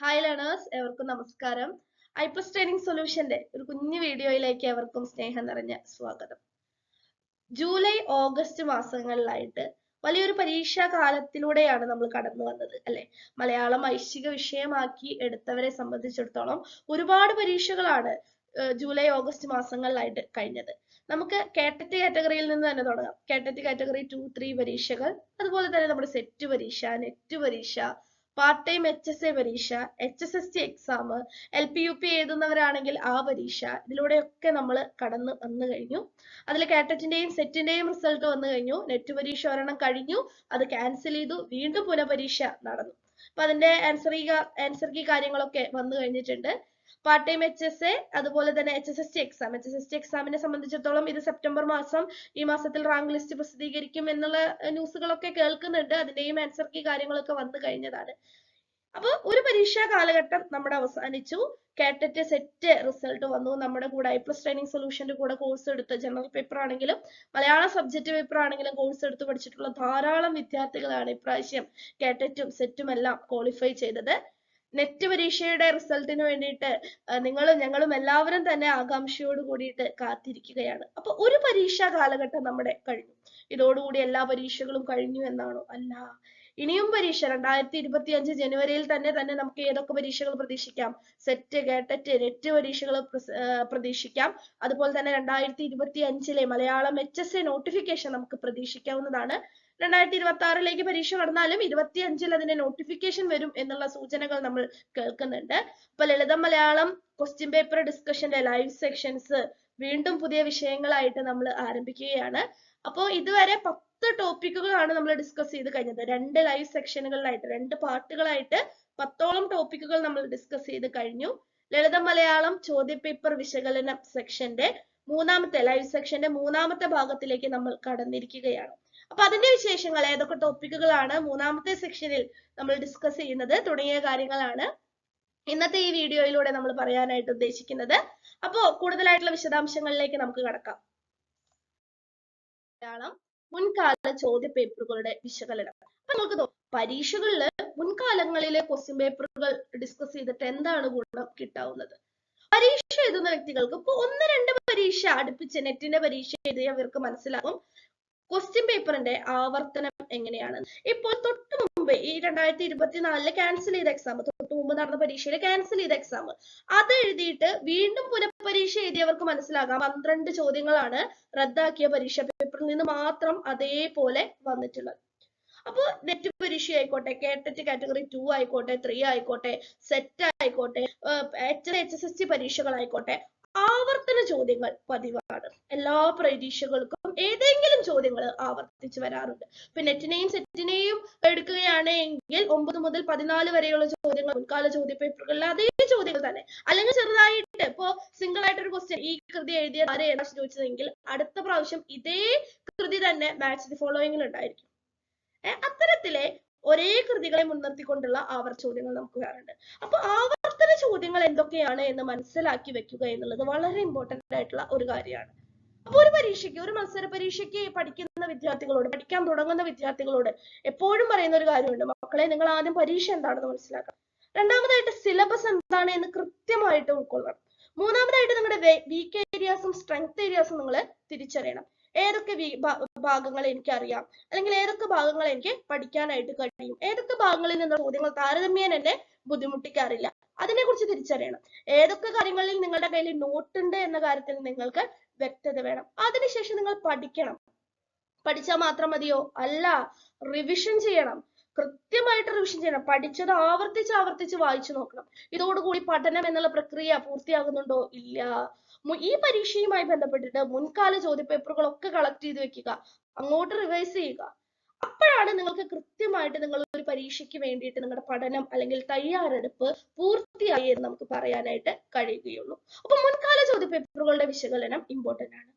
Hi learners, എവർക്കും നമസ്കാരം. EyePlus training സൊല്യൂഷന്റെ ഒരു കുഞ്ഞു വീഡിയോയിലേക്ക് എവർക്കും സ്നേഹം നിറഞ്ഞ സ്വാഗതം. ജൂലൈ ഓഗസ്റ്റ് മാസങ്ങളിലായിട്ട് വലിയൊരു പരീക്ഷാ കാലത്തിലൂടെയാണ് നമ്മൾ കടന്നു വന്നത് അല്ലെ. മലയാളം ഐച്ഛിക വിഷയമാക്കി എടുത്തവരെ സംബന്ധിച്ചിടത്തോളം ഒരുപാട് പരീക്ഷകളാണ് ജൂലൈ ഓഗസ്റ്റ് മാസങ്ങളിലായിട്ട് കഴിഞ്ഞത്. നമുക്ക് കേട്ടറ്റ് കാറ്റഗറിയിൽ നിന്ന് തന്നെ തുടങ്ങാം. കേട്ടറ്റ് കാറ്റഗറി 2, 3 പരീക്ഷകൾ, അതുപോലെ തന്നെ നമ്മുടെ സെറ്റ് പരീക്ഷ, നെറ്റ് പരീക്ഷ, പാർട്ട് ടൈം HSA പരീക്ഷ, HSST എക്സാം, LPUP എഴുതുന്നവരാണെങ്കിൽ ആ പരീക്ഷ, ഇതിലൂടെയൊക്കെ നമ്മൾ കടന്നു വന്നു കഴിഞ്ഞു. അതിൽ കാറ്ററ്റിന്റെയും സെറ്റിന്റെയും റിസൾട്ട് വന്നു കഴിഞ്ഞു. നെറ്റ് പരീക്ഷ ഒരെണ്ണം കഴിഞ്ഞു, അത് ക്യാൻസൽ ചെയ്തു, വീണ്ടും പുനഃപരീക്ഷ നടന്നു. അപ്പൊ അതിന്റെ ആൻസർ കീ കാര്യങ്ങളൊക്കെ വന്നു കഴിഞ്ഞിട്ടുണ്ട്. പാർട്ട് ടൈം HSA, അതുപോലെ തന്നെ HSST എക്സാമിനെ സംബന്ധിച്ചിടത്തോളം ഇത് സെപ്റ്റംബർ മാസം, ഈ മാസത്തിൽ റാങ്ക് ലിസ്റ്റ് പ്രസിദ്ധീകരിക്കും എന്നുള്ള ന്യൂസുകളൊക്കെ കേൾക്കുന്നുണ്ട്. അതിന്റെയും ആൻസർ കീ കാര്യങ്ങളൊക്കെ വന്നു കഴിഞ്ഞതാണ്. അപ്പൊ ഒരു പരീക്ഷാ കാലഘട്ടം നമ്മുടെ അവസാനിച്ചു. കാറ്ററ്റ് സെറ്റ് റിസൾട്ട് വന്നു. നമ്മുടെ കൂടെ ഐപ്ലസ് ട്രെയിനിങ് സൊല്യൂഷന്റെ കൂടെ കോഴ്സ് എടുത്ത് ജനറൽ പേപ്പർ ആണെങ്കിലും മലയാളം സബ്ജക്ട് പേപ്പർ ആണെങ്കിലും കോഴ്സ് എടുത്ത് പഠിച്ചിട്ടുള്ള ധാരാളം വിദ്യാർത്ഥികളാണ് ഇപ്രാവശ്യം കാറ്ററ്റും സെറ്റും എല്ലാം ക്വാളിഫൈ ചെയ്തത്. നെറ്റ് പരീക്ഷയുടെ റിസൾട്ടിന് വേണ്ടിയിട്ട് നിങ്ങളും ഞങ്ങളും എല്ലാവരും തന്നെ ആകാംക്ഷയോട് കൂടിയിട്ട് കാത്തിരിക്കുകയാണ്. അപ്പൊ ഒരു പരീക്ഷാ കാലഘട്ടം നമ്മുടെ കഴിഞ്ഞു. ഇതോടുകൂടി എല്ലാ പരീക്ഷകളും കഴിഞ്ഞു എന്നാണോ? അല്ല, ഇനിയും പരീക്ഷ 2025 ജനുവരിയിൽ തന്നെ നമുക്ക് ഏതൊക്കെ പരീക്ഷകൾ പ്രതീക്ഷിക്കാം? സെറ്റ്, കേട്ടറ്റ്, നെറ്റ് പരീക്ഷകൾ പ്രതീക്ഷിക്കാം. അതുപോലെ തന്നെ 2025 മലയാളം HSA നോട്ടിഫിക്കേഷൻ നമുക്ക് പ്രതീക്ഷിക്കാവുന്നതാണ്. 2026 പരീക്ഷ കടന്നാലും 2025 അതിന്റെ നോട്ടിഫിക്കേഷൻ വരും എന്നുള്ള സൂചനകൾ നമ്മൾ കേൾക്കുന്നുണ്ട്. അപ്പൊ ലളിതം മലയാളം ക്വസ്റ്റ്യൻ പേപ്പർ ഡിസ്കഷന്റെ ലൈവ് സെക്ഷൻസ് വീണ്ടും പുതിയ വിഷയങ്ങളായിട്ട് നമ്മൾ ആരംഭിക്കുകയാണ്. അപ്പോൾ ഇതുവരെ 10 ടോപ്പിക്കുകളാണ് നമ്മൾ ഡിസ്കസ് ചെയ്ത് കഴിഞ്ഞത്. 2 ലൈവ് സെക്ഷനുകളിലായിട്ട്, 2 പാർട്ടുകളായിട്ട് 10ഓളം ടോപ്പിക്കുകൾ നമ്മൾ ഡിസ്കസ് ചെയ്ത് കഴിഞ്ഞു. ലളിതം മലയാളം ചോദ്യപേപ്പർ വിശകലനം സെക്ഷന്റെ മൂന്നാമത്തെ ലൈവ് സെക്ഷന്റെ മൂന്നാമത്തെ ഭാഗത്തിലേക്ക് നമ്മൾ കടന്നിരിക്കുകയാണ്. അപ്പൊ അതിന്റെ വിശേഷങ്ങൾ, ഏതൊക്കെ ടോപ്പിക്കുകളാണ് മൂന്നാമത്തെ സെക്ഷനിൽ നമ്മൾ ഡിസ്കസ് ചെയ്യുന്നത് തുടങ്ങിയ കാര്യങ്ങളാണ് ഇന്നത്തെ ഈ വീഡിയോയിലൂടെ നമ്മൾ പറയാനായിട്ട് ഉദ്ദേശിക്കുന്നത്. അപ്പോ കൂടുതലായിട്ടുള്ള വിശദാംശങ്ങളിലേക്ക് നമുക്ക് കടക്കാം. മലയാളം മുൻകാല ചോദ്യ പേപ്പറുകളുടെ വിശകലനം. അപ്പൊ നമുക്ക് പരീക്ഷകളിൽ മുൻകാലങ്ങളിലെ ക്വസ്റ്റ്യൻ പേപ്പറുകൾ ഡിസ്കസ് ചെയ്തിട്ട് എന്താണ് ഗുണം കിട്ടാവുന്നത്? പരീക്ഷ എഴുതുന്ന വ്യക്തികൾക്ക് ഇപ്പൊ 1-2 പരീക്ഷ അടുപ്പിച്ച് നെറ്റിന്റെ പരീക്ഷ എഴുതിയവർക്ക് മനസ്സിലാകും ക്വസ്റ്റ്യൻ പേപ്പറിന്റെ ആവർത്തനം എങ്ങനെയാണ്. ഇപ്പോൾ തൊട്ട് മുമ്പ് ഈ 2024 ക്യാൻസൽ ചെയ്ത എക്സാം, തൊട്ട് മുമ്പ് നടന്ന പരീക്ഷയിൽ ക്യാൻസൽ ചെയ്ത എക്സാം, അത് എഴുതിയിട്ട് വീണ്ടും പുനഃപരീക്ഷ എഴുതിയവർക്ക് മനസ്സിലാകാം 12 ചോദ്യങ്ങളാണ് റദ്ദാക്കിയ പരീക്ഷ പേപ്പറിൽ നിന്ന് മാത്രം അതേപോലെ വന്നിട്ടുള്ളത്. അപ്പൊ നെറ്റ് പരീക്ഷ ആയിക്കോട്ടെ, കേട്ടറ്റ് കാറ്റഗറി 2 ആയിക്കോട്ടെ, 3 ആയിക്കോട്ടെ, സെറ്റ് ആയിക്കോട്ടെ, HSST പരീക്ഷകളായിക്കോട്ടെ, ആവർത്തന ചോദ്യങ്ങൾ പതിവാണ്. എല്ലാ പരീക്ഷകൾക്കും ഏതെങ്കിലും ചോദ്യങ്ങൾ ആവർത്തിച്ച് വരാറുണ്ട്. ഇപ്പൊ നെറ്റിനെയും സെറ്റിനെയും എടുക്കുകയാണെങ്കിൽ 9 മുതൽ 14 വരെയുള്ള ചോദ്യങ്ങൾ മുൻകാല ചോദ്യ പേപ്പറുകളിൽ അതേ ചോദ്യങ്ങൾ തന്നെ, അല്ലെങ്കിൽ ചെറുതായിട്ട് ഇപ്പോ സിംഗിൾ ആയിട്ടൊരു ക്വസ്റ്റ്യൻ, ഈ കൃതി എഴുതിയ ആരെയാണ് ചോദിച്ചതെങ്കിൽ അടുത്ത പ്രാവശ്യം ഇതേ കൃതി തന്നെ മാച്ച് ദി ഫോളോയിങ്ങിൽ ഉണ്ടായിരിക്കും. അത്തരത്തിലെ ഒരേ കൃതികളെ മുൻനിർത്തിക്കൊണ്ടുള്ള ആവർത്തന ചോദ്യങ്ങൾ നമുക്ക് വരാറുണ്ട്. അപ്പൊ ആവർത്തന ചോദ്യങ്ങൾ എന്തൊക്കെയാണ് എന്ന് മനസ്സിലാക്കി വെക്കുക എന്നുള്ളത് വളരെ ഇമ്പോർട്ടന്റ് ആയിട്ടുള്ള ഒരു കാര്യമാണ്. അപ്പൊ ഒരു പരീക്ഷയ്ക്ക്, ഒരു മത്സര പരീക്ഷയ്ക്ക് പഠിക്കുന്ന വിദ്യാർത്ഥികളോട്, പഠിക്കാൻ തുടങ്ങുന്ന വിദ്യാർത്ഥികളോട് എപ്പോഴും പറയുന്ന ഒരു കാര്യമുണ്ട്. മക്കളെ, നിങ്ങൾ ആദ്യം പരീക്ഷ എന്താണെന്ന് മനസ്സിലാക്കണം. രണ്ടാമതായിട്ട് സിലബസ് എന്താണ് എന്ന് കൃത്യമായിട്ട് ഉൾക്കൊള്ളണം. മൂന്നാമതായിട്ട് നിങ്ങളുടെ വീക്ക് ഏരിയാസും സ്ട്രെങ്ത് ഏരിയാസും നിങ്ങൾ തിരിച്ചറിയണം. ഏതൊക്കെ ഭാഗങ്ങൾ എനിക്കറിയാം, അല്ലെങ്കിൽ ഏതൊക്കെ ഭാഗങ്ങൾ എനിക്ക് പഠിക്കാനായിട്ട് കഴിയും, ഏതൊക്കെ ഭാഗങ്ങളിൽ നിന്ന് ചോദ്യങ്ങൾ താരതമ്യേന എന്നെ ബുദ്ധിമുട്ടിക്കാറില്ല, അതിനെക്കുറിച്ച് തിരിച്ചറിയണം. ഏതൊക്കെ കാര്യങ്ങളിൽ നിങ്ങളുടെ കയ്യിൽ നോട്ട് ഉണ്ട് എന്ന കാര്യത്തിൽ നിങ്ങൾക്ക് വ്യക്തത വേണം. അതിനുശേഷം നിങ്ങൾ പഠിക്കണം. പഠിച്ചാൽ മാത്രം മതിയോ? അല്ല, റിവിഷൻ ചെയ്യണം. കൃത്യമായിട്ട് റിവിഷൻ ചെയ്യണം. പഠിച്ചത് ആവർത്തിച്ച് വായിച്ചു നോക്കണം. ഇതോടുകൂടി പഠനം എന്നുള്ള പ്രക്രിയ പൂർത്തിയാകുന്നുണ്ടോ? ഇല്ല. ഈ പരീക്ഷയുമായി ബന്ധപ്പെട്ടിട്ട് മുൻകാല ചോദ്യപേപ്പറുകളൊക്കെ കളക്ട് ചെയ്ത് വെക്കുക, അങ്ങോട്ട് റിവൈസ് ചെയ്യുക. അപ്പോഴാണ് നിങ്ങൾക്ക് കൃത്യമായിട്ട് നിങ്ങൾ ഒരു പരീക്ഷയ്ക്ക് വേണ്ടിയിട്ട് നിങ്ങളുടെ പഠനം അല്ലെങ്കിൽ തയ്യാറെടുപ്പ് പൂർത്തിയായി എന്ന് നമുക്ക് പറയാനായിട്ട് കഴിയുകയുള്ളൂ. അപ്പൊ മുൻകാല ചോദ്യപേപ്പറുകളുടെ വിശകലനം ഇമ്പോർട്ടന്റ് ആണ്.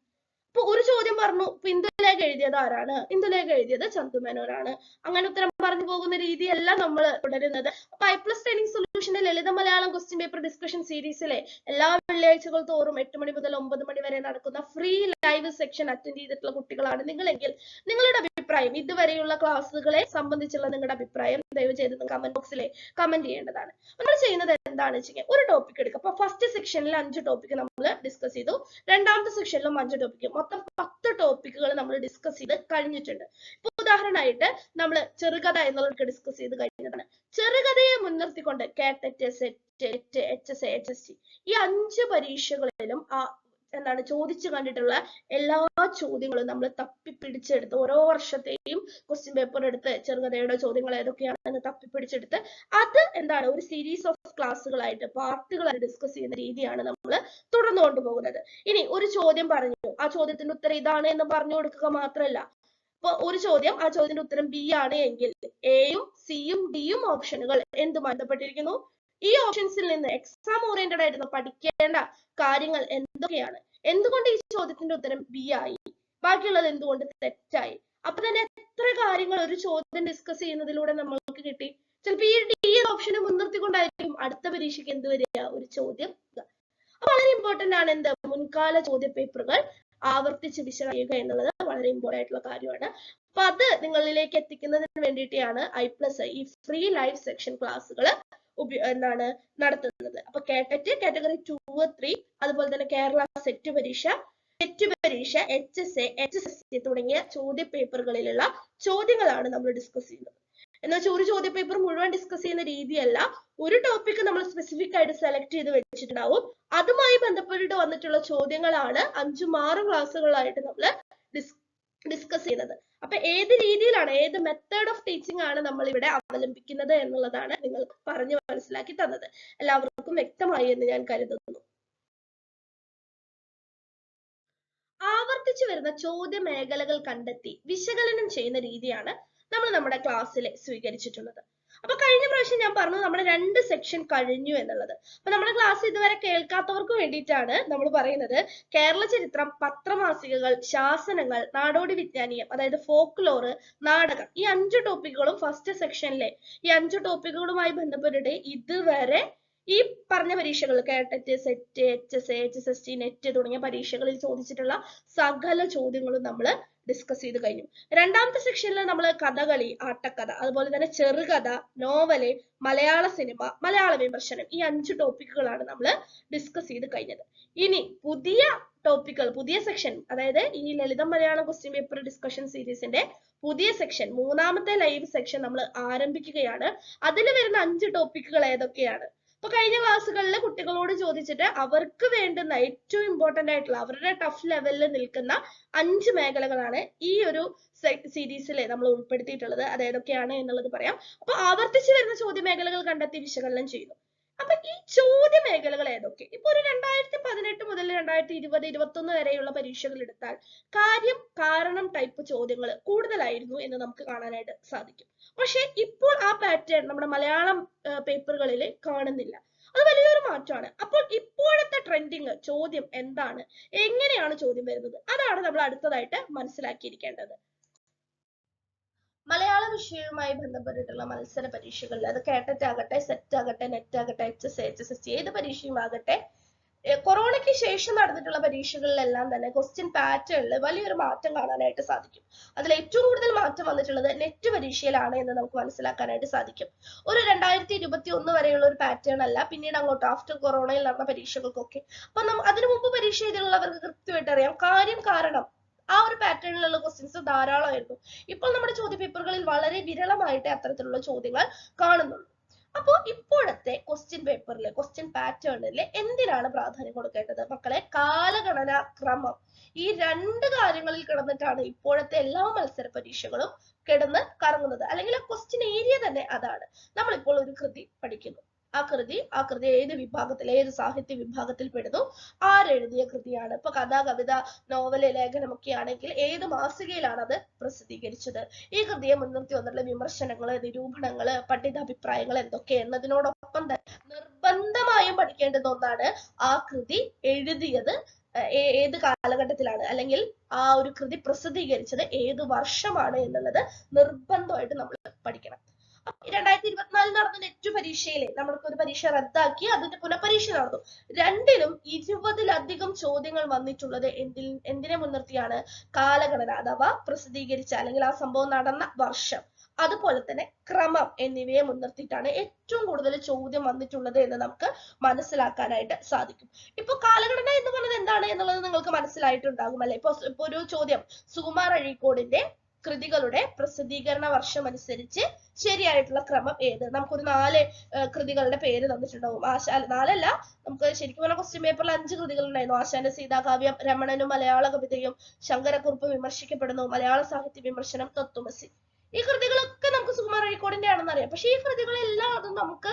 ഇപ്പൊ ഒരു ചോദ്യം പറഞ്ഞു ഇന്ദുലേഖ എഴുതിയത് ആരാണ്? ഇന്ദുലേഖ എഴുതിയത് ചന്തുമേനോനാണ്. അങ്ങനെ ഉത്തരം പറഞ്ഞു പോകുന്ന രീതിയല്ല നമ്മൾ തുടരുന്നത്. അപ്പൊ I+ ട്രെയിനിങ് സൊല്യൂഷന്റെ ലളിത മലയാളം ക്വസ്റ്റ്യൻ പേപ്പർ ഡിസ്കഷൻ സീരീസിലെ എല്ലാ വെള്ളിയാഴ്ചകൾ തോറും 8 മണി മുതൽ 9 മണി വരെ നടക്കുന്ന ഫ്രീ ലൈവ് സെക്ഷൻ അറ്റൻഡ് ചെയ്തിട്ടുള്ള കുട്ടികളാണ് നിങ്ങളെങ്കിൽ നിങ്ങളുടെ അഭിപ്രായം, ഇതുവരെയുള്ള ക്ലാസ്സുകളെ സംബന്ധിച്ചുള്ള നിങ്ങളുടെ അഭിപ്രായം ദയവ് ചെയ്ത് കമന്റ് ബോക്സിലെ കമന്റ് ചെയ്യേണ്ടതാണ്. നമ്മൾ ചെയ്യുന്നത് എന്താണെന്ന് വെച്ചാൽ ഒരു ടോപ്പിക് എടുക്കുക. അപ്പൊ ഫസ്റ്റ് സെക്ഷനിൽ 5 ടോപ്പിക് നമ്മൾ ഡിസ്കസ് ചെയ്തു, രണ്ടാമത്തെ സെക്ഷനിലും 5 ടോപ്പിക്, മൊത്തം 10 ടോപ്പിക്കുകൾ നമ്മൾ ഡിസ്കസ് ചെയ്ത് കഴിഞ്ഞിട്ടുണ്ട്. ഇപ്പൊ ഉദാഹരണമായിട്ട് നമ്മൾ ചെറുകഥ എന്നുള്ളത് ഡിസ്കസ് ചെയ്ത് കഴിഞ്ഞതാണ്. ചെറുകഥയെ മുൻനിർത്തിക്കൊണ്ട് കാറ്ററ്റ്, സെറ്റ്, HSA, HST ഈ 5 പരീക്ഷകളിലും എന്താണ് ചോദിച്ചു കണ്ടിട്ടുള്ള എല്ലാ ചോദ്യങ്ങളും നമ്മൾ തപ്പിപ്പിടിച്ചെടുത്ത് ഓരോ വർഷത്തെയും ക്വസ്റ്റ്യൻ പേപ്പർ എടുത്ത് ചെറുകഥയുടെ ചോദ്യങ്ങൾ ഏതൊക്കെയാണെന്ന് തപ്പിപ്പിടിച്ചെടുത്ത് അത് എന്താണ് ഒരു സീരീസ് ഓഫ് ക്ലാസ്സുകളായിട്ട് പാർട്ടുകളായിട്ട് ഡിസ്കസ് ചെയ്യുന്ന രീതിയാണ് നമ്മൾ തുടർന്നു കൊണ്ടുപോകുന്നത്. ഇനി ഒരു ചോദ്യം പറഞ്ഞു, ആ ചോദ്യത്തിന്റെ ഉത്തരം ഇതാണ് എന്ന് പറഞ്ഞു കൊടുക്കുക മാത്രമല്ല, ഇപ്പൊ ഒരു ചോദ്യം, ആ ചോദ്യത്തിന്റെ ഉത്തരം B ആണ് എങ്കിൽ Aയും Cയും Dയും ഓപ്ഷനുകൾ എന്തുമായി ബന്ധപ്പെട്ടിരിക്കുന്നു? ഈ ഓപ്ഷൻസിൽ നിന്ന് എക്സാം ഓറിയന്റഡ് ആയിട്ട് പഠിക്കേണ്ട കാര്യങ്ങൾ എന്തൊക്കെയാണ്? എന്തുകൊണ്ട് ഈ ചോദ്യത്തിന്റെ ഉത്തരം B ആയി, ബാക്കിയുള്ളത് എന്തുകൊണ്ട് തെറ്റായി? അപ്പൊ തന്നെ എത്ര കാര്യങ്ങൾ ഒരു ചോദ്യം ഡിസ്കസ് ചെയ്യുന്നതിലൂടെ നമ്മൾക്ക് കിട്ടി. ചിലപ്പോൾ ഈ D ഓപ്ഷനെ മുൻനിർത്തിക്കൊണ്ടായിരിക്കും അടുത്ത പരീക്ഷയ്ക്ക് എന്ത് വരിക, ഒരു ചോദ്യം. അപ്പൊ വളരെ ഇമ്പോർട്ടന്റ് ആണ് എന്ത്, മുൻകാല ചോദ്യ പേപ്പറുകൾ ആവർത്തിച്ച് വിശകലനം എന്നുള്ളത് വളരെ ഇമ്പോർട്ടന്റ് ആയിട്ടുള്ള കാര്യമാണ്. അപ്പൊ അത് നിങ്ങളിലേക്ക് എത്തിക്കുന്നതിന് വേണ്ടിയിട്ടാണ് I+ ഈ ഫ്രീ ലൈവ് സെക്ഷൻ ക്ലാസ്സുകൾ എന്താണ് നടത്തുന്നത്. അപ്പൊ കാറ്ററ്റ് കാറ്റഗറി 2, 3, അതുപോലെ തന്നെ കേരള സെറ്റ് പരീക്ഷ, HSA, HSC തുടങ്ങിയ ചോദ്യ പേപ്പറുകളിലുള്ള ചോദ്യങ്ങളാണ് നമ്മൾ ഡിസ്കസ് ചെയ്യുന്നത്. എന്നുവെച്ചാൽ ഒരു ചോദ്യ പേപ്പർ മുഴുവൻ ഡിസ്കസ് ചെയ്യുന്ന രീതിയല്ല, ഒരു ടോപ്പിക് നമ്മൾ സ്പെസിഫിക് ആയിട്ട് സെലക്ട് ചെയ്ത് വെച്ചിട്ടുണ്ടാവും, അതുമായി ബന്ധപ്പെട്ടിട്ട് വന്നിട്ടുള്ള ചോദ്യങ്ങളാണ് 5-6 ക്ലാസ്സുകളായിട്ട് നമ്മൾ ഡിസ്കസ് ചെയ്യുന്നത്. അപ്പൊ ഏത് രീതിയിലാണ്, ഏത് മെത്തേഡ് ഓഫ് ടീച്ചിങ് ആണ് നമ്മൾ ഇവിടെ അവലംബിക്കുന്നത് എന്നുള്ളതാണ് നിങ്ങൾക്ക് പറഞ്ഞു മനസ്സിലാക്കി തന്നത്. എല്ലാവർക്കും വ്യക്തമായി എന്ന് ഞാൻ കരുതുന്നു. ആവർത്തിച്ചു വരുന്ന ചോദ്യ മേഖലകൾ കണ്ടെത്തി വിശകലനം ചെയ്യുന്ന രീതിയാണ് നമ്മൾ നമ്മുടെ ക്ലാസ്സിൽ സ്വീകരിച്ചിട്ടുള്ളത്. അപ്പൊ കഴിഞ്ഞ പ്രാവശ്യം ഞാൻ പറഞ്ഞു നമ്മുടെ 2 സെക്ഷൻ കഴിഞ്ഞു എന്നുള്ളത്. അപ്പൊ നമ്മുടെ ക്ലാസ് ഇതുവരെ കേൾക്കാത്തവർക്ക് വേണ്ടിയിട്ടാണ് നമ്മൾ പറയുന്നത്. കേരള ചരിത്രം, പത്രമാസികകൾ, ശാസനങ്ങൾ, നാടോടി വിജ്ഞാനീയം അതായത് ഫോക്ലോർ, നാടകം, ഈ 5 ടോപ്പിക്കുകളും ഫസ്റ്റ് സെക്ഷനിലെ ഈ 5 ടോപ്പിക്കുകളുമായി ബന്ധപ്പെട്ടിട്ട് ഇതുവരെ ഈ പറഞ്ഞ പരീക്ഷകൾ കാറ്ററ്റ്, സെറ്റ്, HSA, HST, നെറ്റ് തുടങ്ങിയ പരീക്ഷകളിൽ ചോദിച്ചിട്ടുള്ള സകല ചോദ്യങ്ങളും നമ്മൾ ഡിസ്കസ് ചെയ്ത് കഴിഞ്ഞു. രണ്ടാമത്തെ സെക്ഷനിൽ നമ്മൾ കഥകളി, ആട്ടക്കഥ, അതുപോലെ തന്നെ ചെറുകഥ, നോവല്, മലയാള സിനിമ, മലയാള വിമർശനം, ഈ 5 ടോപ്പിക്കുകളാണ് നമ്മൾ ഡിസ്കസ് ചെയ്ത് കഴിഞ്ഞത്. ഇനി പുതിയ ടോപ്പിക്കുകൾ, പുതിയ സെക്ഷൻ, അതായത് ഈ ലളിത മലയാളം ക്വസ്റ്റ്യൻ പേപ്പർ ഡിസ്കഷൻ സീരീസിന്റെ പുതിയ സെക്ഷൻ, 3ാമത്തെ ലൈവ് സെക്ഷൻ നമ്മൾ ആരംഭിക്കുകയാണ്. അതിൽ വരുന്ന 5 ടോപ്പിക്കുകൾ ഏതൊക്കെയാണ്? അപ്പൊ കഴിഞ്ഞ ക്ലാസ്സുകളിൽ കുട്ടികളോട് ചോദിച്ചിട്ട് അവർക്ക് വേണ്ടുന്ന ഏറ്റവും ഇമ്പോർട്ടന്റ് ആയിട്ടുള്ള അവരുടെ ടഫ് ലെവലിൽ നിൽക്കുന്ന 5 മേഖലകളാണ് ഈ ഒരു സീരീസിൽ നമ്മൾ ഉൾപ്പെടുത്തിയിട്ടുള്ളത്. അത് ഏതൊക്കെയാണ് എന്നുള്ളത് പറയാം. അപ്പൊ ആവർത്തിച്ചു വരുന്ന ചോദ്യ മേഖലകൾ കണ്ടെത്തി വിശകലനം ചെയ്യുന്നു. അപ്പൊ ഈ ചോദ്യ മേഖലകൾ ഏതൊക്കെ? ഇപ്പൊ ഒരു 2018 മുതൽ 2020, 2021 വരെയുള്ള പരീക്ഷകൾ എടുത്താൽ കാര്യം, കാരണം ടൈപ്പ് ചോദ്യങ്ങൾ കൂടുതലായിരുന്നു എന്ന് നമുക്ക് കാണാനായിട്ട് സാധിക്കും. പക്ഷെ ഇപ്പോൾ ആ പാറ്റേൺ നമ്മുടെ മലയാളം പേപ്പറുകളിൽ കാണുന്നില്ല. അത് വലിയൊരു മാറ്റമാണ്. അപ്പോൾ ഇപ്പോഴത്തെ ട്രെൻഡിങ് ചോദ്യം എന്താണ്, എങ്ങനെയാണ് ചോദ്യം വരുന്നത്, അതാണ് നമ്മൾ അടുത്തതായിട്ട് മനസ്സിലാക്കിയിരിക്കേണ്ടത്. മലയാള വിഷയവുമായി ബന്ധപ്പെട്ടിട്ടുള്ള മത്സര പരീക്ഷകളിൽ അത് കാറ്ററ്റ് ആകട്ടെ, സെറ്റ് ആകട്ടെ, നെറ്റ് ആകട്ടെ, HSA, HST ഏത് പരീക്ഷയും ആകട്ടെ, കൊറോണയ്ക്ക് ശേഷം നടന്നിട്ടുള്ള പരീക്ഷകളിലെല്ലാം തന്നെ ക്വസ്റ്റ്യൻ പാറ്റേണിൽ വലിയൊരു മാറ്റം കാണാനായിട്ട് സാധിക്കും. അതിൽ ഏറ്റവും കൂടുതൽ മാറ്റം വന്നിട്ടുള്ളത് നെറ്റ് പരീക്ഷയിലാണ് എന്ന് നമുക്ക് മനസ്സിലാക്കാനായിട്ട് സാധിക്കും. ഒരു 2021 വരെയുള്ള ഒരു പാറ്റേൺ അല്ല, പിന്നീട് അങ്ങോട്ട് ആഫ്റ്റർ കൊറോണയിൽ നടന്ന പരീക്ഷകൾക്കൊക്കെ. അപ്പൊ അതിനു മുമ്പ് പരീക്ഷ എഴുതിയുള്ളവർക്ക് കൃത്യമായിട്ട് അറിയാം കാര്യം, കാരണം ആ ഒരു പാറ്റേണിലുള്ള ക്വസ്റ്റ്യൻസ് ധാരാളമായിരുന്നു. ഇപ്പോൾ നമ്മുടെ ചോദ്യ പേപ്പറുകളിൽ വളരെ വിരളമായിട്ട് അത്തരത്തിലുള്ള ചോദ്യങ്ങൾ കാണുന്നുള്ളൂ. അപ്പോൾ ഇപ്പോഴത്തെ ക്വസ്റ്റ്യൻ പേപ്പറിൽ, ക്വസ്റ്റ്യൻ പാറ്റേണിൽ എന്തിനാണ് പ്രാധാന്യം കൊടുക്കേണ്ടത് മക്കളെ? കാലഗണന ക്രമം, ഈ 2 കാര്യങ്ങളിൽ കിടന്നിട്ടാണ് ഇപ്പോഴത്തെ എല്ലാ മത്സര പരീക്ഷകളും കിടന്ന് കറങ്ങുന്നത്. അല്ലെങ്കിൽ ആ ക്വസ്റ്റ്യൻ ഏരിയ തന്നെ അതാണ്. നമ്മളിപ്പോൾ ഒരു കൃതി പഠിക്കുന്നു, ആ കൃതി ഏത് വിഭാഗത്തിൽ, ഏത് സാഹിത്യ വിഭാഗത്തിൽ പെടുന്നു, ആരെഴുതിയ കൃതിയാണ്, ഇപ്പൊ കഥ, കവിത, നോവല്, ലേഖനമൊക്കെ ആണെങ്കിൽ ഏത് മാസികയിലാണ് അത് പ്രസിദ്ധീകരിച്ചത്, ഈ കൃതിയെ മുൻനിർത്തി വന്നിട്ടുള്ള വിമർശനങ്ങള്, നിരൂപണങ്ങള്, പണ്ഡിതാഭിപ്രായങ്ങൾ എന്തൊക്കെ എന്നതിനോടൊപ്പം തന്നെ നിർബന്ധമായും പഠിക്കേണ്ടുന്ന ഒന്നാണ് ആ കൃതി എഴുതിയത് ഏത് കാലഘട്ടത്തിലാണ്, അല്ലെങ്കിൽ ആ ഒരു കൃതി പ്രസിദ്ധീകരിച്ചത് ഏത് വർഷമാണ് എന്നുള്ളത് നിർബന്ധമായിട്ട് നമ്മൾ പഠിക്കണം. 2024 നടന്ന നെറ്റ് പരീക്ഷയിലെ നമ്മൾക്ക് ഒരു പരീക്ഷ റദ്ദാക്കി അതിന്റെ പുനഃപരീക്ഷ നടന്നു. രണ്ടിലും 20-ലധികം ചോദ്യങ്ങൾ വന്നിട്ടുള്ളത് എന്തിനെ മുൻനിർത്തിയാണ്? കാലഗണന അഥവാ പ്രസിദ്ധീകരിച്ച അല്ലെങ്കിൽ ആ സംഭവം നടന്ന വർഷം, അതുപോലെ തന്നെ ക്രമം എന്നിവയെ മുൻനിർത്തിയിട്ടാണ് ഏറ്റവും കൂടുതൽ ചോദ്യം വന്നിട്ടുള്ളത് എന്ന് നമുക്ക് മനസ്സിലാക്കാനായിട്ട് സാധിക്കും. ഇപ്പൊ കാലഘടന എന്ന് പറയുന്നത് എന്താണ് എന്നുള്ളത് നിങ്ങൾക്ക് മനസ്സിലായിട്ടുണ്ടാകും അല്ലെ? ഇപ്പൊ ഒരു ചോദ്യം, സുകുമാർ അഴീക്കോടിന്റെ കൃതികളുടെ പ്രസിദ്ധീകരണ വർഷം അനുസരിച്ച് ശരിയായിട്ടുള്ള ക്രമം ഏത്? നമുക്കൊരു 4 കൃതികളുടെ പേര് തന്നിട്ടുണ്ടാവും. 4 നമുക്ക് ശരിക്കും പറഞ്ഞ ക്വസ്റ്റ്യൻ പേപ്പറിൽ 5 കൃതികൾ ഉണ്ടായിരുന്നു. ആശാന്റെ സീതാകാവ്യം, രമണനും മലയാള കവിതയും, ശങ്കരക്കുറുപ്പ് വിമർശിക്കപ്പെടുന്നു, മലയാള സാഹിത്യ വിമർശനം, തത്വമസി. ഈ കൃതികളൊക്കെ നമുക്ക് സുകുമാർ അഴീക്കോടിന്റെ ആണെന്ന് അറിയാം. പക്ഷെ ഈ കൃതികളെല്ലാം അതും നമുക്ക്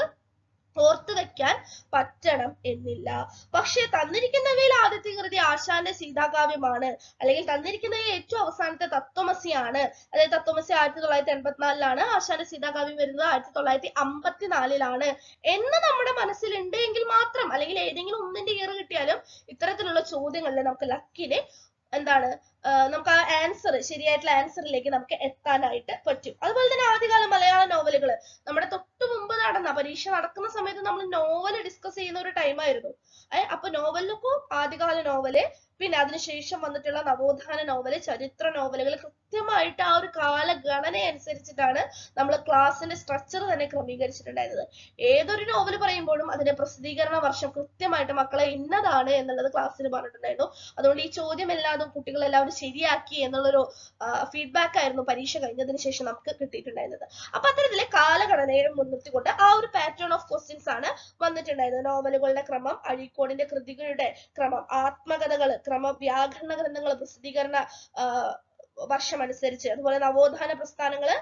ഓർത്തു വെക്കാൻ പറ്റണം എന്നില്ല. പക്ഷെ തന്നിരിക്കുന്നവയിൽ ആദ്യത്തെ കൃതി ആശാന്റെ സീതാകാവ്യമാണ്, അല്ലെങ്കിൽ തന്നിരിക്കുന്നതിൽ ഏറ്റവും അവസാനത്തെ തത്വമസിയാണ്. അതായത് തത്വമസി 1984-ലാണ്, ആശാന്റെ സീതാകാവ്യം വരുന്നത് 1954-ലാണ് എന്ന് നമ്മുടെ മനസ്സിലുണ്ട് എങ്കിൽ മാത്രം, അല്ലെങ്കിൽ ഏതെങ്കിലും ഒന്നിന്റെ ഇയർ കിട്ടിയാലും ഇത്തരത്തിലുള്ള ചോദ്യങ്ങളിൽ നമുക്ക് ലക്കിന് എന്താണ് നമുക്ക് ആ ആൻസർ, ശരിയായിട്ടുള്ള ആൻസറിലേക്ക് നമുക്ക് എത്താനായിട്ട് പറ്റും. അതുപോലെ തന്നെ ആദ്യകാല മലയാള നോവലുകൾ, നമ്മുടെ തൊട്ടു മുമ്പ് നടന്ന പരീക്ഷ നടക്കുന്ന സമയത്ത് നമ്മൾ നോവൽ ഡിസ്കസ് ചെയ്യുന്ന ഒരു ടൈമായിരുന്നു. അപ്പൊ നോവലിനൊക്കെ ആദ്യകാല നോവല്, പിന്നെ അതിനുശേഷം വന്നിട്ടുള്ള നവോത്ഥാന നോവല്, ചരിത്ര നോവലുകൾ കൃത്യമായിട്ട് ആ ഒരു കാലഗണന അനുസരിച്ചിട്ടാണ് നമ്മൾ ക്ലാസ്സിന്റെ സ്ട്രക്ചർ തന്നെ ക്രമീകരിച്ചിട്ടുണ്ടായിരുന്നത്. ഏതൊരു നോവൽ പറയുമ്പോഴും അതിന്റെ പ്രസിദ്ധീകരണ വർഷം കൃത്യമായിട്ട് മക്കളെ ഇന്നതാണ് എന്നുള്ളത് ക്ലാസ്സിൽ പറഞ്ഞിട്ടുണ്ടായിരുന്നു. അതുകൊണ്ട് ഈ ചോദ്യം എല്ലാതും കുട്ടികൾ എല്ലാവരും ശരിയാക്കി എന്നുള്ളൊരു ഫീഡ്ബാക്ക് ആയിരുന്നു പരീക്ഷ കഴിഞ്ഞതിന് ശേഷം നമുക്ക് കിട്ടിയിട്ടുണ്ടായിരുന്നത്. അപ്പൊ അത്തരത്തിലെ കാലഘടനയെ മുൻനിർത്തിക്കൊണ്ട് ആ ഒരു പാറ്റേൺ ഓഫ് ക്വസ്റ്റ്യൻസ് ആണ് വന്നിട്ടുണ്ടായിരുന്നത്. നോവലുകളുടെ ക്രമം, അഴീക്കോടിന്റെ കൃതികളുടെ ക്രമം, ആത്മകഥകൾ ക്രമം, വ്യാകരണ ഗ്രന്ഥങ്ങൾ പ്രസിദ്ധീകരണ വർഷം അനുസരിച്ച്, അതുപോലെ നവോത്ഥാന പ്രസ്ഥാനങ്ങള്,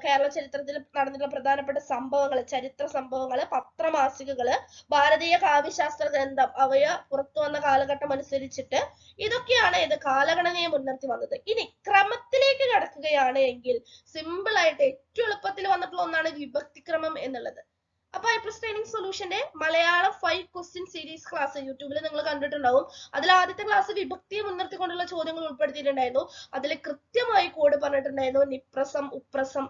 കേരള ചരിത്രത്തിൽ നടന്നിട്ടുള്ള പ്രധാനപ്പെട്ട സംഭവങ്ങൾ, ചരിത്ര സംഭവങ്ങൾ, പത്രമാസികകള്, ഭാരതീയ കാവ്യശാസ്ത്ര ഗ്രന്ഥം, അവയ പുറത്തു വന്ന കാലഘട്ടം അനുസരിച്ചിട്ട് ഇതൊക്കെയാണ് ഇത് കാലഗണനയെ മുൻനിർത്തി വന്നത്. ഇനി ക്രമത്തിലേക്ക് കടക്കുകയാണ് എങ്കിൽ സിമ്പിൾ ആയിട്ട് ഏറ്റവും എളുപ്പത്തിൽ വന്നിട്ടുള്ള ഒന്നാണ് വിഭക്തിക്രമം എന്നുള്ളത്. അപ്പൊ ഐപ്ലസ് ട്രെയിനിങ് സൊല്യൂഷന്റെ മലയാളം 5 ക്വസ്റ്റ്യൻ സീരീസ് ക്ലാസ് യൂട്യൂബിൽ നിങ്ങൾ കണ്ടിട്ടുണ്ടാവും. അതിൽ ആദ്യത്തെ ക്ലാസ് വിഭക്തിയെ മുൻനിർത്തിക്കൊണ്ടുള്ള ചോദ്യങ്ങൾ ഉൾപ്പെടുത്തിയിട്ടുണ്ടായിരുന്നു. അതിൽ കൃത്യമായി കോഡ് പറഞ്ഞിട്ടുണ്ടായിരുന്നു. നിപ്രസം, ഉപ്രസം,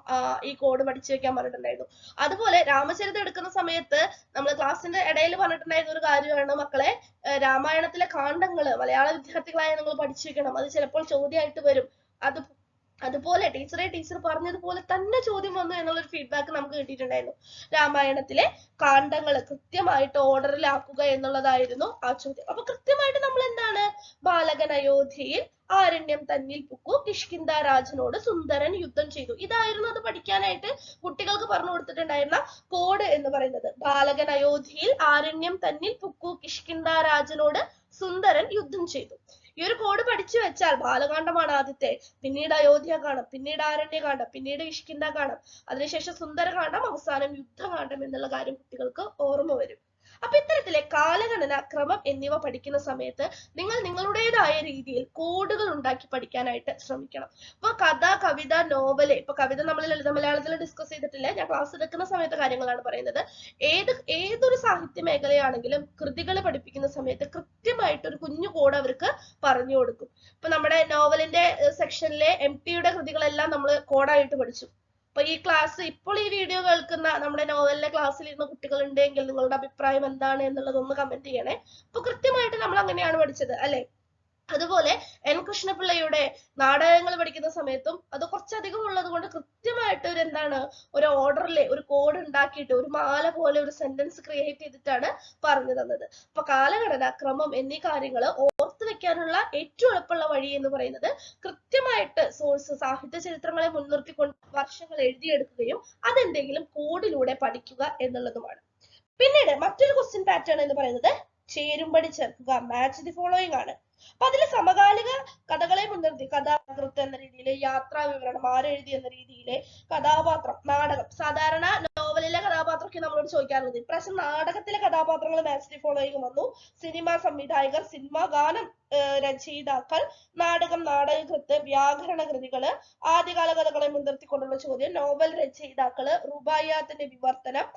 ഈ കോഡ് പഠിച്ചു വെക്കാൻ പറഞ്ഞിട്ടുണ്ടായിരുന്നു. അതുപോലെ രാമചരിതം എടുക്കുന്ന സമയത്ത് നമ്മൾ ക്ലാസ്സിന്റെ ഇടയിൽ പറഞ്ഞിട്ടുണ്ടായിരുന്ന ഒരു കാര്യമാണ് മക്കളെ, രാമായണത്തിലെ കാണ്ഡങ്ങള് മലയാള വിദ്യാർത്ഥികളായ നിങ്ങൾ പഠിച്ചു വെക്കണം. അത് ചിലപ്പോൾ ചോദ്യമായിട്ട് വരും. അതുപോലെ ടീച്ചർ പറഞ്ഞതുപോലെ തന്നെ ചോദ്യം വന്നു എന്നുള്ളൊരു ഫീഡ്ബാക്ക് നമുക്ക് കിട്ടിയിട്ടുണ്ടായിരുന്നു. രാമായണത്തിലെ കാണ്ഡങ്ങൾ കൃത്യമായിട്ട് ഓർഡറിലാക്കുക എന്നുള്ളതായിരുന്നു ആ ചോദ്യം. അപ്പൊ കൃത്യമായിട്ട് നമ്മൾ എന്താണ്, ബാലകൻ അയോധ്യയിൽ ആരണ്യം തന്നിൽ പുക്കു, കിഷ്കിന്ധ രാജനോട് സുന്ദരൻ യുദ്ധം ചെയ്തു, ഇതായിരുന്നു അത് പഠിക്കാനായിട്ട് കുട്ടികൾക്ക് പറഞ്ഞു കൊടുത്തിട്ടുണ്ടായിരുന്ന കോഡ് എന്ന് പറയുന്നത്. ബാലകൻ അയോധ്യയിൽ ആരണ്യം തന്നിൽ പുക്കു, കിഷ്കിന്ധ രാജനോട് സുന്ദരൻ യുദ്ധം ചെയ്തു. ഈ ഒരു കോഡ് പഠിച്ചു വെച്ചാൽ ബാലകാണ്ഡമാണ് ആദ്യത്തെ, പിന്നീട് അയോധ്യകാണ്ഡം, പിന്നീട് ആരണ്യകാണ്ഡം, പിന്നീട് കിഷ്കിന്ധകാണ്ഡം, അതിനുശേഷം സുന്ദരകാണ്ഡം, അവസാനം യുദ്ധകാണ്ഡം എന്നുള്ള കാര്യം കുട്ടികൾക്ക് ഓർമ്മ വരും. അപ്പൊ ഇത്തരത്തിലെ കാലഗണന, ക്രമം എന്നിവ പഠിക്കുന്ന സമയത്ത് നിങ്ങൾ നിങ്ങളുടേതായ രീതിയിൽ കോഡുകൾ ഉണ്ടാക്കി പഠിക്കാനായിട്ട് ശ്രമിക്കണം. ഇപ്പൊ കഥ, കവിത, നോവല്, ഇപ്പൊ കവിത നമ്മൾ ലളിത മലയാളത്തിൽ ഡിസ്കസ് ചെയ്തിട്ടില്ല, ഞാൻ ക്ലാസ് എടുക്കുന്ന സമയത്ത് കാര്യങ്ങളാണ് പറയുന്നത്. ഏതൊരു സാഹിത്യ മേഖലയാണെങ്കിലും കൃതികൾ പഠിപ്പിക്കുന്ന സമയത്ത് കൃത്യമായിട്ട് ഒരു കുഞ്ഞു കോഡ് അവർക്ക് പറഞ്ഞു കൊടുക്കും. ഇപ്പൊ നമ്മുടെ നോവലിന്റെ സെക്ഷനിലെ MTയുടെ കൃതികളെല്ലാം നമ്മൾ കോഡായിട്ട് പഠിച്ചു. അപ്പൊ ഈ ക്ലാസ്, ഇപ്പോൾ ഈ വീഡിയോ കേൾക്കുന്ന നമ്മുടെ നോവലിലെ ക്ലാസ്സിൽ ഇരുന്ന കുട്ടികൾ ഉണ്ടെങ്കിൽ നിങ്ങളുടെ അഭിപ്രായം എന്താണ് എന്നുള്ളത് ഒന്ന് കമന്റ് ചെയ്യണേ. അപ്പൊ കൃത്യമായിട്ട് നമ്മൾ അങ്ങനെയാണ് പഠിച്ചത് അല്ലെ? അതുപോലെ N കൃഷ്ണപിള്ളയുടെ നാടകങ്ങൾ പഠിക്കുന്ന സമയത്തും അത് കുറച്ചധികം ഉള്ളത് കൊണ്ട് കൃത്യമായിട്ട് ഒരു ഓർഡറിലെ ഒരു കോഡ് ഉണ്ടാക്കിയിട്ട് ഒരു മാല പോലെ ഒരു സെന്റൻസ് ക്രിയേറ്റ് ചെയ്തിട്ടാണ് പറഞ്ഞു തന്നത്. അപ്പൊ കാലഘടന, ക്രമം എന്നീ കാര്യങ്ങൾ ഓർത്തു വെക്കാനുള്ള ഏറ്റവും എളുപ്പമുള്ള വഴി എന്ന് പറയുന്നത് കൃത്യമായിട്ട് സോഴ്സ്, സാഹിത്യ ചരിത്രങ്ങളെ മുൻനിർത്തിക്കൊണ്ട് വർഷങ്ങൾ എഴുതിയെടുക്കുകയും അതെന്തെങ്കിലും കോഡിലൂടെ പഠിക്കുക എന്നുള്ളതുമാണ്. പിന്നീട് മറ്റൊരു ക്വസ്റ്റ്യൻ പാറ്റേൺ എന്ന് പറയുന്നത് ചേരുംപടി ചേർക്കുക, മാച്ച് ദി ഫോളോയിങ് ആണ്. അപ്പൊ അതിൽ സമകാലിക കഥകളെ മുൻനിർത്തി കഥാകൃത്ത് എന്ന രീതിയിൽ, യാത്രാ വിവരണം, ആരെഴുതി എന്ന രീതിയിൽ, കഥാപാത്രം, നാടകം, സാധാരണ നോവലിലെ കഥാപാത്രമൊക്കെ നമ്മളോട് ചോദിക്കാറുള്ളത്. ഇപ്രാവശ്യം നാടകത്തിലെ കഥാപാത്രങ്ങൾ മാച്ച് ദി ഫോളോയിങ് വന്നു. സിനിമ സംവിധായകർ, സിനിമാ ഗാനം രചയിതാക്കൾ, നാടകം, നാടകകൃത്ത്, വ്യാകരണ കൃതികള്, ആദ്യകാല കഥകളെ മുൻനിർത്തിക്കൊണ്ടുള്ള ചോദ്യം, നോവൽ രചയിതാക്കള്, റുബായാത്തിന്റെ വിവർത്തനം,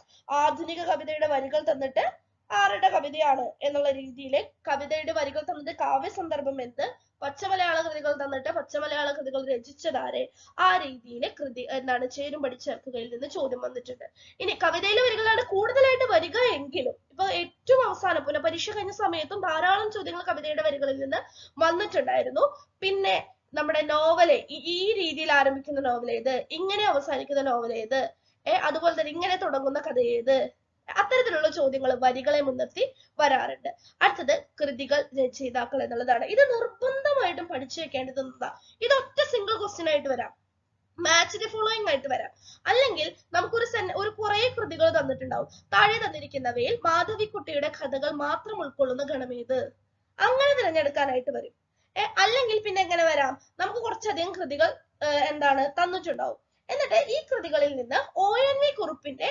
ആധുനിക കവിതയുടെ വരികൾ തന്നിട്ട് ആരുടെ കവിതയാണ് എന്നുള്ള രീതിയിൽ കവിതയുടെ വരികൾ തന്നിട്ട് കാവ്യസന്ദർഭം എന്ത്, പച്ചമലയാള കൃതികൾ തന്നിട്ട് പച്ചമലയാള കൃതികൾ രചിച്ചതാരെ, ആ രീതിയിൽ കൃതി എന്താണ് ചേരുംപടി ചേർക്കുകയിൽ നിന്ന് ചോദ്യം വന്നിട്ടുണ്ട്. ഇനി കവിതയിലെ വരികളാണ് കൂടുതലായിട്ട് വരിക എങ്കിലും ഇപ്പൊ ഏറ്റവും അവസാനം പുനഃപരീക്ഷ കഴിഞ്ഞ സമയത്തും ധാരാളം ചോദ്യങ്ങൾ കവിതയുടെ വരികളിൽ നിന്ന് വന്നിട്ടുണ്ടായിരുന്നു. പിന്നെ നമ്മുടെ നോവല് ഈ രീതിയിൽ ആരംഭിക്കുന്ന നോവൽ ഏത്, ഇങ്ങനെ അവസാനിക്കുന്ന നോവൽ ഏത്, അതുപോലെ തന്നെ ഇങ്ങനെ തുടങ്ങുന്ന കഥ ഏത്, അത്തരത്തിലുള്ള ചോദ്യങ്ങൾ വരികളെ മുൻനിർത്തി വരാറുണ്ട്. അടുത്തത് കൃതികൾ രചയിതാക്കൾ എന്നുള്ളതാണ്. ഇത് നിർബന്ധമായിട്ടും പഠിച്ചു വെക്കേണ്ടതാണ്. ഇത് ഒറ്റ സിംഗിൾ ക്വസ്റ്റ്യൻ ആയിട്ട് വരാം, മാച്ച് ദി ഫോളോയിങ് ആയിട്ട് വരാം, അല്ലെങ്കിൽ നമുക്കൊരു കുറെ കൃതികൾ തന്നിട്ടുണ്ടാവും. താഴെ തന്നിരിക്കുന്നവയിൽ മാധവിക്കുട്ടിയുടെ കഥകൾ മാത്രം ഉൾക്കൊള്ളുന്ന ഗണമേത്, അങ്ങനെ തിരഞ്ഞെടുക്കാനായിട്ട് വരും. അല്ലെങ്കിൽ പിന്നെ എങ്ങനെ വരാം, നമുക്ക് കുറച്ചധികം കൃതികൾ എന്താണ് തന്നിട്ടുണ്ടാവും. എന്നിട്ട് ഈ കൃതികളിൽ നിന്ന് ONV കുറുപ്പിന്റെ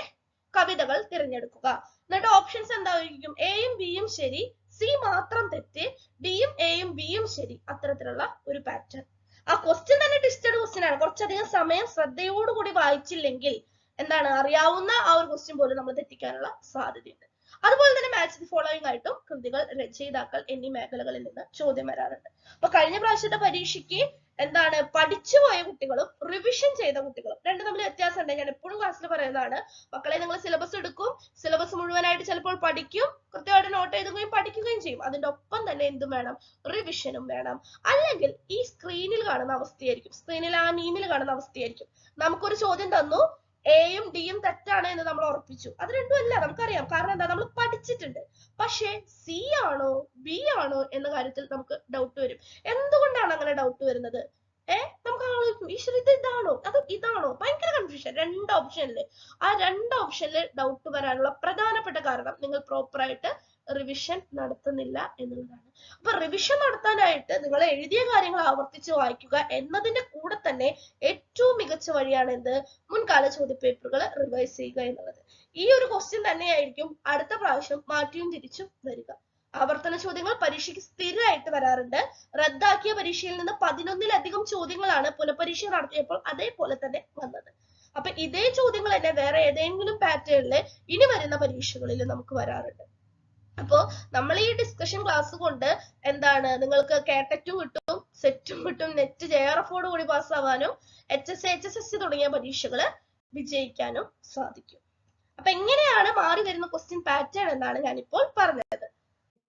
കവിതകൾ തിരഞ്ഞെടുക്കുക. എന്നിട്ട് ഓപ്ഷൻസ് എന്തായിരിക്കും, എയും ബിയും ശരി, സി മാത്രം തെറ്റ്, ഡിയും എയും ബിയും ശരി. അത്തരത്തിലുള്ള ഒരു പാറ്റേൺ. ആ ക്വസ്റ്റ്യൻ തന്നെ ട്വിസ്റ്റഡ് ക്വസ്റ്റ്യൻ ആണ്. കുറച്ചധികം സമയം ശ്രദ്ധയോടുകൂടി വായിച്ചില്ലെങ്കിൽ എന്താണ് അറിയാവുന്ന ആ ഒരു ക്വസ്റ്റ്യൻ പോലും നമ്മൾ തെറ്റിക്കാനുള്ള സാധ്യതയുണ്ട്. അതുപോലെ തന്നെ മാച്ച് ദി ഫോളോയിങ് ആയിട്ടും കൃതികൾ, രചയിതാക്കൾ എന്നീ മേഖലകളിൽ നിന്ന് ചോദ്യം വരാറുണ്ട്. അപ്പൊ കഴിഞ്ഞ പ്രാവശ്യത്തെ പരീക്ഷയ്ക്ക് എന്താണ് പഠിച്ചുപോയ കുട്ടികളും റിവിഷൻ ചെയ്ത കുട്ടികളും രണ്ടും തമ്മിൽ വ്യത്യാസമുണ്ട്. ഞാൻ എപ്പോഴും ക്ലാസ്സിൽ പറയുന്നതാണ്, മക്കളെ നിങ്ങൾ സിലബസ് എടുക്കും, സിലബസ് മുഴുവനായിട്ട് ചിലപ്പോൾ പഠിക്കും, കൃത്യമായിട്ട് നോട്ട് എഴുതുകയും പഠിക്കുകയും ചെയ്യും. അതിന്റെ ഒപ്പം തന്നെ എന്തും വേണം, റിവിഷനും വേണം. അല്ലെങ്കിൽ ഈ സ്ക്രീനിൽ കാണുന്ന അവസ്ഥയായിരിക്കും, സ്ക്രീനിൽ ആ മീമിൽ കാണുന്ന അവസ്ഥയായിരിക്കും. നമുക്കൊരു ചോദ്യം തന്നു, എയും ഡിയും തെറ്റാണ് എന്ന് നമ്മൾ ഉറപ്പിച്ചു. അത് രണ്ടും അല്ല, നമുക്കറിയാം. കാരണം എന്താ, നമ്മൾ പഠിച്ചിട്ടുണ്ട്. പക്ഷേ സി ആണോ ബി ആണോ എന്ന കാര്യത്തിൽ നമുക്ക് ഡൗട്ട് വരും. എന്തുകൊണ്ടാണ് അങ്ങനെ ഡൗട്ട് വരുന്നത്? നമുക്ക് ആലോചിക്കും, ഈശ്വര ഇത് ഇതാണോ അതോ ഇതാണോ, ഭയങ്കര കൺഫ്യൂഷൻ. രണ്ട് ഓപ്ഷനില് ആ രണ്ട് ഓപ്ഷനിൽ ഡൗട്ട് വരാനുള്ള പ്രധാനപ്പെട്ട കാരണം നിങ്ങൾ പ്രോപ്പർ ആയിട്ട് റിവിഷൻ നടത്തുന്നില്ല എന്നുള്ളതാണ്. അപ്പൊ റിവിഷൻ നടത്താനായിട്ട് നിങ്ങൾ എഴുതിയ കാര്യങ്ങൾ ആവർത്തിച്ച് വായിക്കുക എന്നതിന്റെ കൂടെ തന്നെ ഏറ്റവും മികച്ച വഴിയാണ് എന്ത്, മുൻകാല ചോദ്യപേപ്പറുകൾ റിവൈസ് ചെയ്യുക എന്നുള്ളത്. ഈ ഒരു ക്വസ്റ്റ്യൻ തന്നെയായിരിക്കും അടുത്ത പ്രാവശ്യം മാറ്റിയും തിരിച്ചും വരിക. ആവർത്തന ചോദ്യങ്ങൾ പരീക്ഷയ്ക്ക് സ്ഥിരമായിട്ട് വരാറുണ്ട്. റദ്ദാക്കിയ പരീക്ഷയിൽ നിന്ന് 11-ലധികം ചോദ്യങ്ങളാണ് പുനഃപരീക്ഷ നടത്തിയപ്പോൾ അതേപോലെ തന്നെ വന്നത്. അപ്പൊ ഇതേ ചോദ്യങ്ങൾ തന്നെ വേറെ ഏതെങ്കിലും പാറ്റേണില് ഇനി വരുന്ന പരീക്ഷകളിൽ നമുക്ക് വരാറുണ്ട്. അപ്പോ നമ്മൾ ഈ ഡിസ്കഷൻ ക്ലാസ് കൊണ്ട് എന്താണ്, നിങ്ങൾക്ക് കേട്ടറ്റും കിട്ടും, സെറ്റും കിട്ടും, നെറ്റ് JRFോട് കൂടി പാസ്സാവാനും HSA HSSC തുടങ്ങിയ പരീക്ഷകൾ വിജയിക്കാനും സാധിക്കും. അപ്പൊ എങ്ങനെയാണ് മാറി വരുന്ന ക്വസ്റ്റ്യൻ പാറ്റേൺ എന്നാണ് ഞാനിപ്പോൾ പറഞ്ഞത്.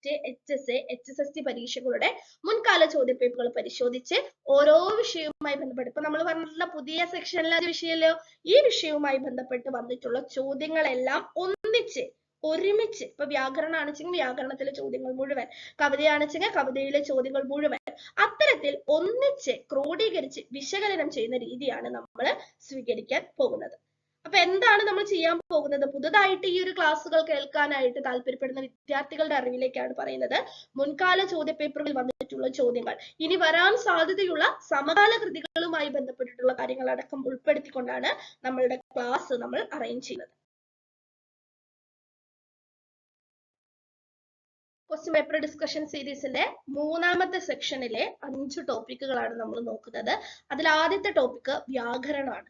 HSA HSSC പരീക്ഷകളുടെ മുൻകാല ചോദ്യപേപ്പറുകൾ പരിശോധിച്ച് ഓരോ വിഷയവുമായി ബന്ധപ്പെട്ട്, ഇപ്പൊ നമ്മൾ പറഞ്ഞിട്ടുള്ള പുതിയ സെക്ഷനിലെ വിഷയമല്ലോ, ഈ വിഷയവുമായി ബന്ധപ്പെട്ട് വന്നിട്ടുള്ള ചോദ്യങ്ങളെല്ലാം ഒന്നിച്ച് ഒരുമിച്ച്, ഇപ്പൊ വ്യാകരണാണെച്ചെങ്കിൽ വ്യാകരണത്തിലെ ചോദ്യങ്ങൾ മുഴുവൻ, കവിതയാണെച്ചെങ്കിൽ കവിതയിലെ ചോദ്യങ്ങൾ മുഴുവൻ, അത്തരത്തിൽ ഒന്നിച്ച് ക്രോഡീകരിച്ച് വിശകലനം ചെയ്യുന്ന രീതിയാണ് നമ്മൾ സ്വീകരിക്കാൻ പോകുന്നത്. അപ്പൊ എന്താണ് നമ്മൾ ചെയ്യാൻ പോകുന്നത്, പുതുതായിട്ട് ഈ ഒരു ക്ലാസ്സുകൾ കേൾക്കാനായിട്ട് താല്പര്യപ്പെടുന്ന വിദ്യാർത്ഥികളുടെ അറിവിലേക്കാണ് പറയുന്നത്. മുൻകാല ചോദ്യപേപ്പറുകളിൽ വന്നിട്ടുള്ള ചോദ്യങ്ങൾ, ഇനി വരാൻ സാധ്യതയുള്ള സമകാല കൃതികളുമായി ബന്ധപ്പെട്ടിട്ടുള്ള കാര്യങ്ങൾ അടക്കം ഉൾപ്പെടുത്തിക്കൊണ്ടാണ് നമ്മളുടെ ക്ലാസ് നമ്മൾ അറേഞ്ച് ചെയ്യുന്നത്. ക്വസ്റ്റ്യൻ പേപ്പർ ഡിസ്കഷൻ സീരീസിന്റെ 3ാമത്തെ സെക്ഷനിലെ 5 ടോപ്പിക്കുകളാണ് നമ്മൾ നോക്കുന്നത്. അതിൽ ആദ്യത്തെ ടോപ്പിക് വ്യാകരണമാണ്.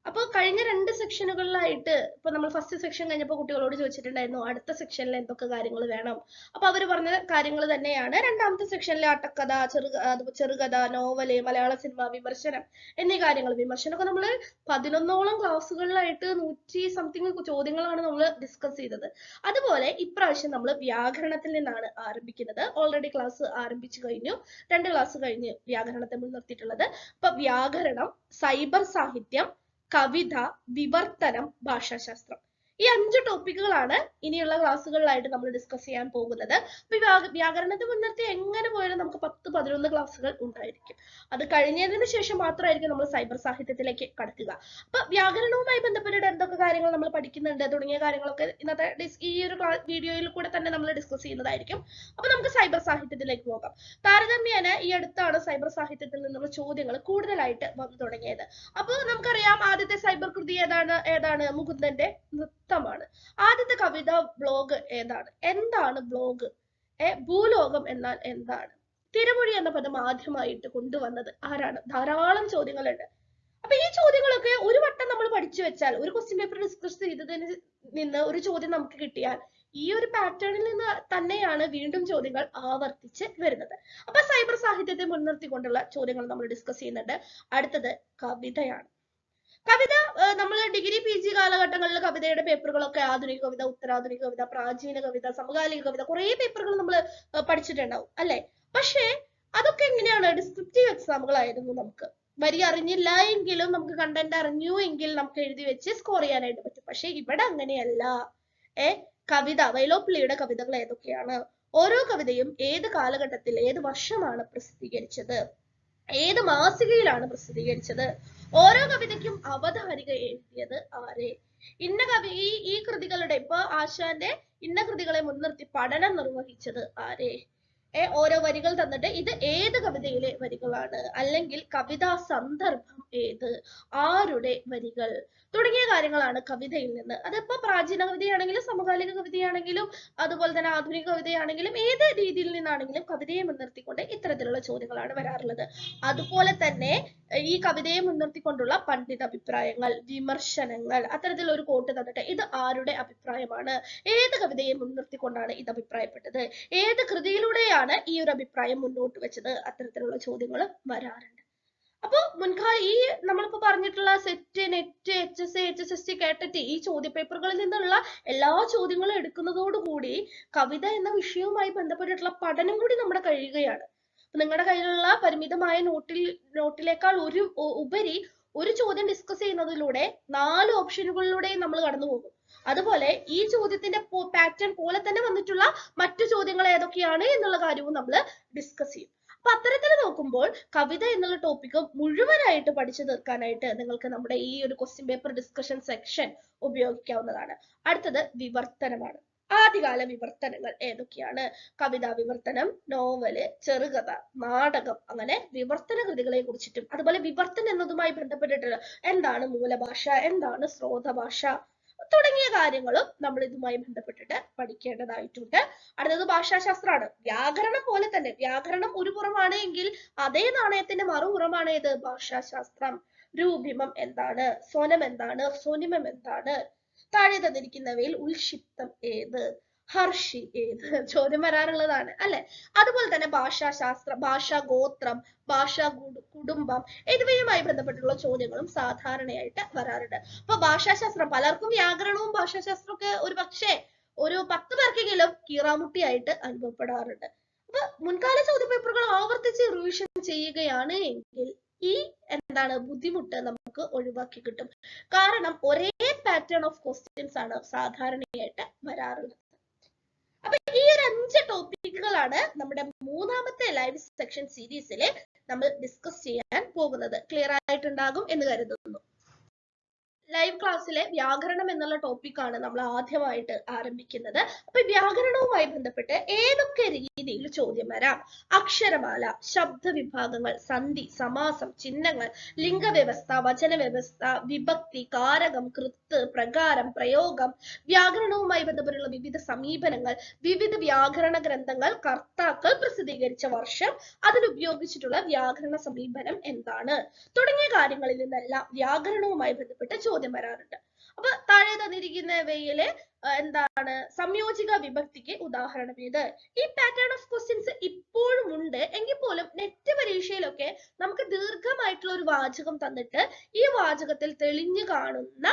അപ്പോൾ കഴിഞ്ഞ 2 സെക്ഷനുകളിലായിട്ട് ഇപ്പൊ നമ്മൾ ഫസ്റ്റ് സെക്ഷൻ കഴിഞ്ഞപ്പോൾ കുട്ടികളോട് ചോദിച്ചിട്ടുണ്ടായിരുന്നു അടുത്ത സെക്ഷനിൽ എന്തൊക്കെ കാര്യങ്ങൾ വേണം. അപ്പൊ അവർ പറഞ്ഞ കാര്യങ്ങൾ തന്നെയാണ് 2ാമത്തെ സെക്ഷനിലെ ആട്ടക്കഥ, ചെറുകഥ, നോവല്, മലയാള സിനിമ, വിമർശനം എന്നീ കാര്യങ്ങൾ. വിമർശനമൊക്കെ നമ്മൾ 11ഓളം ക്ലാസ്സുകളിലായിട്ട് 100 സംതിങ് ചോദ്യങ്ങളാണ് നമ്മൾ ഡിസ്കസ് ചെയ്തത്. അതുപോലെ ഇപ്രാവശ്യം നമ്മൾ വ്യാകരണത്തിൽ നിന്നാണ് ആരംഭിക്കുന്നത്. ഓൾറെഡി ക്ലാസ് ആരംഭിച്ചു കഴിഞ്ഞു, 2 ക്ലാസ് കഴിഞ്ഞ് വ്യാകരണത്തെ മുൻനിർത്തിയിട്ടുള്ളത്. അപ്പൊ വ്യാകരണം, സൈബർ സാഹിത്യം, കവിത, വിവർത്തനം, ഭാഷാശാസ്ത്രം, ഈ 5 ടോപ്പിക്കുകളാണ് ഇനിയുള്ള ക്ലാസ്സുകളിലായിട്ട് നമ്മൾ ഡിസ്കസ് ചെയ്യാൻ പോകുന്നത്. അപ്പൊ വ്യാകരണത്തെ മുൻനിർത്തി എങ്ങനെ പോയാലും നമുക്ക് 10-11 ക്ലാസ്സുകൾ ഉണ്ടായിരിക്കും. അത് കഴിഞ്ഞതിന് ശേഷം മാത്രമായിരിക്കും നമ്മൾ സൈബർ സാഹിത്യത്തിലേക്ക് കടക്കുക. അപ്പൊ വ്യാകരണവുമായി ബന്ധപ്പെട്ട് എന്തൊക്കെ കാര്യങ്ങൾ നമ്മൾ പഠിക്കുന്നുണ്ട് തുടങ്ങിയ കാര്യങ്ങളൊക്കെ ഇന്നത്തെ ഈ ഒരു വീഡിയോയിൽ കൂടെ തന്നെ നമ്മൾ ഡിസ്കസ് ചെയ്യുന്നതായിരിക്കും. അപ്പൊ നമുക്ക് സൈബർ സാഹിത്യത്തിലേക്ക് പോകാം. താരതമ്യേന ഈ അടുത്താണ് സൈബർ സാഹിത്യത്തിൽ നിന്നുള്ള ചോദ്യങ്ങൾ കൂടുതലായിട്ട് വന്നു തുടങ്ങിയത്. അപ്പൊ നമുക്കറിയാം ആദ്യത്തെ സൈബർ കൃതി ഏതാണ് മുകുന്ദന്റെ നൃത്തമാണ്. ആദ്യത്തെ കവിത ബ്ലോഗ് ഏതാണ്? എന്താണ് ബ്ലോഗ്? ഭൂലോകം എന്നാൽ എന്താണ്? തിരുമൊഴി എന്ന പദം ആദ്യമായിട്ട് കൊണ്ടുവന്നത് ആരാണ്? ധാരാളം ചോദ്യങ്ങളുണ്ട്. അപ്പൊ ഈ ചോദ്യങ്ങളൊക്കെ ഒരു വട്ടം നമ്മൾ പഠിച്ചു വെച്ചാൽ, ഒരു ക്വസ്റ്റ്യൻ പേപ്പർ ഡിസ്കസ് ചെയ്തതിന് നിന്ന് ഒരു ചോദ്യം നമുക്ക് കിട്ടിയാൽ ഈ ഒരു പാറ്റേണിൽ നിന്ന് തന്നെയാണ് വീണ്ടും ചോദ്യങ്ങൾ ആവർത്തിച്ച് വരുന്നത്. അപ്പൊ സൈബർ സാഹിത്യത്തെ മുൻനിർത്തിക്കൊണ്ടുള്ള ചോദ്യങ്ങൾ നമ്മൾ ഡിസ്കസ് ചെയ്യുന്നുണ്ട്. അടുത്തത് കവിതയാണ്. കവിത നമ്മൾ ഡിഗ്രി പി ജി കാലഘട്ടങ്ങളിൽ കവിതയുടെ പേപ്പറുകളൊക്കെ ആധുനിക കവിത, ഉത്തരാധുനിക കവിത, പ്രാചീന കവിത, സമകാലിക കവിത കുറെ പേപ്പറുകൾ നമ്മൾ പഠിച്ചിട്ടുണ്ടാവും അല്ലെ. പക്ഷേ അതൊക്കെ എങ്ങനെയാണ്? ഡിസ്ക്രിപ്റ്റീവ് എക്സാമുകളായിരുന്നു. നമുക്ക് വരി അറിഞ്ഞില്ല എങ്കിലും നമുക്ക് കണ്ടന്റ് അറിഞ്ഞു എങ്കിൽ നമുക്ക് എഴുതി വെച്ച് സ്കോർ ചെയ്യാനായിട്ട് പറ്റും. പക്ഷെ ഇവിടെ അങ്ങനെയല്ല. കവിത, വൈലോപ്പിള്ളിയുടെ കവിതകൾ ഏതൊക്കെയാണ്, ഓരോ കവിതയും ഏത് കാലഘട്ടത്തിൽ ഏത് വർഷമാണ് പ്രസിദ്ധീകരിച്ചത്, ഏത് മാസികയിലാണ് പ്രസിദ്ധീകരിച്ചത്, ഓരോ കവിതയ്ക്കും അവതാരിക എഴുതിയത് ആരെ, ഇന്ന കവി ഈ കൃതികളുടെ ഇപ്പൊ ആശാന്റെ ഇന്ന കൃതികളെ മുൻനിർത്തി പഠനം നിർവഹിച്ചത് ആരെ, ഓരോ വരികൾ തന്നിട്ട് ഇത് ഏത് കവിതയിലെ വരികളാണ്, അല്ലെങ്കിൽ കവിതാ സന്ദർഭം ഏത്, ആരുടെ വരികൾ തുടങ്ങിയ കാര്യങ്ങളാണ് കവിതയിൽ നിന്ന്. അതിപ്പോ പ്രാചീന കവിതയാണെങ്കിലും സമകാലിക കവിതയാണെങ്കിലും അതുപോലെ തന്നെ ആധുനിക കവിതയാണെങ്കിലും ഏത് രീതിയിൽ നിന്നാണെങ്കിലും കവിതയെ മുൻനിർത്തിക്കൊണ്ട് ഇത്തരത്തിലുള്ള ചോദ്യങ്ങളാണ് വരാറുള്ളത്. അതുപോലെ തന്നെ ഈ കവിതയെ മുൻനിർത്തിക്കൊണ്ടുള്ള പണ്ഡിത അഭിപ്രായങ്ങൾ, വിമർശനങ്ങൾ, അത്തരത്തിലുള്ള ഒരു കോട്ട് തന്നിട്ട് ഇത് ആരുടെ അഭിപ്രായമാണ്, ഏത് കവിതയെ മുൻനിർത്തിക്കൊണ്ടാണ് ഇത് അഭിപ്രായപ്പെട്ടത്, ഏത് കൃതിയിലൂടെയാണ് ഈ ഒരു അഭിപ്രായം മുന്നോട്ട് വെച്ചത്, അത്തരത്തിലുള്ള ചോദ്യങ്ങൾ വരാറുണ്ട്. അപ്പൊ മുൻകാല ഈ നമ്മളിപ്പോ പറഞ്ഞിട്ടുള്ള സെറ്റ്, നെറ്റ്, HSA, HSST, കേട്ടറ്റ് ഈ ചോദ്യ പേപ്പറുകളിൽ നിന്നുള്ള എല്ലാ ചോദ്യങ്ങളും എടുക്കുന്നതോടുകൂടി കവിത എന്ന വിഷയവുമായി ബന്ധപ്പെട്ടിട്ടുള്ള പഠനം കൂടി നമ്മുടെ കഴിയുകയാണ്. നിങ്ങളുടെ കയ്യിലുള്ള പരിമിതമായ നോട്ടിലേക്കാൾ ഉപരി ഒരു ചോദ്യം ഡിസ്കസ് ചെയ്യുന്നതിലൂടെ 4 ഓപ്ഷനുകളിലൂടെയും നമ്മൾ കടന്നു പോകും. അതുപോലെ ഈ ചോദ്യത്തിന്റെ പാറ്റേൺ പോലെ തന്നെ വന്നിട്ടുള്ള മറ്റു ചോദ്യങ്ങൾ ഏതൊക്കെയാണ് എന്നുള്ള കാര്യവും നമ്മൾ ഡിസ്കസ് ചെയ്യും. അപ്പൊ അത്തരത്തിൽ നോക്കുമ്പോൾ കവിത എന്നുള്ള ടോപ്പിക്ക് മുഴുവനായിട്ട് പഠിച്ചു തീർക്കാനായിട്ട് നിങ്ങൾക്ക് നമ്മുടെ ഈ ഒരു ക്വസ്റ്റ്യൻ പേപ്പർ ഡിസ്കഷൻ സെക്ഷൻ ഉപയോഗിക്കാവുന്നതാണ്. അടുത്തത് വിവർത്തനമാണ്. ആദ്യകാല വിവർത്തനങ്ങൾ ഏതൊക്കെയാണ്? കവിതാ വിവർത്തനം, നോവല്, ചെറുകഥ, നാടകം, അങ്ങനെ വിവർത്തന കൃതികളെ കുറിച്ചിട്ടും അതുപോലെ വിവർത്തനം എന്നതുമായി ബന്ധപ്പെട്ടിട്ടുള്ള എന്താണ് മൂലഭാഷ, എന്താണ് സ്രോതഭാഷ തുടങ്ങിയ കാര്യങ്ങളും നമ്മൾ ഇതുമായി ബന്ധപ്പെട്ടിട്ട് പഠിക്കേണ്ടതായിട്ടുണ്ട്. അടുത്തത് ഭാഷാശാസ്ത്രമാണ്. വ്യാകരണം പോലെ തന്നെ വ്യാകരണം ഒരു പുറമാണ് എങ്കിൽ അതേ നാണയത്തിന്റെ മറുപുറമാണ് ഏത്? ഭാഷാശാസ്ത്രം. രൂപിമം എന്താണ്, സ്വനം എന്താണ്, സ്വനിമം എന്താണ്, താഴെ തന്നിരിക്കുന്നവയിൽ ഉൽക്ഷിപ്തം ഏത്, ഹർഷി ഏത് ചോദ്യം വരാറുള്ളതാണ് അല്ലെ. അതുപോലെ തന്നെ ഭാഷാശാസ്ത്രം, ഭാഷാഗോത്രം, ഭാഷാ കുടുംബം എന്നിവയുമായി ബന്ധപ്പെട്ടുള്ള ചോദ്യങ്ങളും സാധാരണയായിട്ട് വരാറുണ്ട്. അപ്പൊ ഭാഷാശാസ്ത്രം പലർക്കും വ്യാകരണവും ഭാഷാശാസ്ത്രവും ഒക്കെ ഒരു പക്ഷേ ഒരു 10 പേർക്കെങ്കിലും കീറാമുട്ടിയായിട്ട് അനുഭവപ്പെടാറുണ്ട്. അപ്പൊ മുൻകാല ചോദ്യപേപ്പറുകൾ ആവർത്തിച്ച് റിവിഷൻ ചെയ്യുകയാണ് എങ്കിൽ ഈ ബുദ്ധിമുട്ട് നമുക്ക് ഒഴിവാക്കി കിട്ടും. കാരണം ഒരേ പാറ്റേൺ ഓഫ് ക്വസ്റ്റ്യൻസ് ആണ് സാധാരണയായിട്ട് വരാറുള്ളത്. അപ്പൊ ഈ ഒരു 5 ടോപ്പിക്കുകളാണ് നമ്മുടെ 3ാമത്തെ ലൈവ് സെക്ഷൻ സീരീസിൽ നമ്മൾ ഡിസ്കസ് ചെയ്യാൻ പോകുന്നത്. ക്ലിയർ ആയിട്ടുണ്ടാകും എന്ന് കരുതുന്നു. ലൈവ് ക്ലാസ്സിലെ വ്യാകരണം എന്നുള്ള ടോപ്പിക്കാണ് നമ്മൾ ആദ്യമായിട്ട് ആരംഭിക്കുന്നത്. അപ്പൊ വ്യാകരണവുമായി ബന്ധപ്പെട്ട് ഏതൊക്കെ രീതിയിൽ ചോദ്യം വരാം? അക്ഷരമാല, ശബ്ദ വിഭാഗങ്ങൾ, സന്ധി, സമാസം, ചിഹ്നങ്ങൾ, ലിംഗവ്യവസ്ഥ, വചനവ്യവസ്ഥ, വിഭക്തി, കാരകം, കൃത്ത്, പ്രകാരം, പ്രയോഗം, വ്യാകരണവുമായി ബന്ധപ്പെട്ടുള്ള വിവിധ സമീപനങ്ങൾ, വിവിധ വ്യാകരണ ഗ്രന്ഥങ്ങൾ, കർത്താക്കൾ പ്രസിദ്ധീകരിച്ച വർഷം, അതിനുപയോഗിച്ചിട്ടുള്ള വ്യാകരണ സമീപനം എന്താണ് തുടങ്ങിയ കാര്യങ്ങളിൽ നിന്നെല്ലാം വ്യാകരണവുമായി ബന്ധപ്പെട്ട് ചോദ്യം വരാറുണ്ട്. അപ്പൊ താഴെ തന്നിരിക്കുന്നവയില് സംയോജിക വിഭക്തിക്ക് ഉദാഹരണം ഏത്? ഈ പാറ്റേൺ ഓഫ് ക്വസ്റ്റ്യൻസ് ഇപ്പോഴും ഉണ്ട് എങ്കിൽ പോലും നെറ്റ് പരീക്ഷയിലൊക്കെ നമുക്ക് ദീർഘമായിട്ടുള്ള ഒരു വാചകം തന്നിട്ട് ഈ വാചകത്തിൽ തെളിഞ്ഞു കാണുന്ന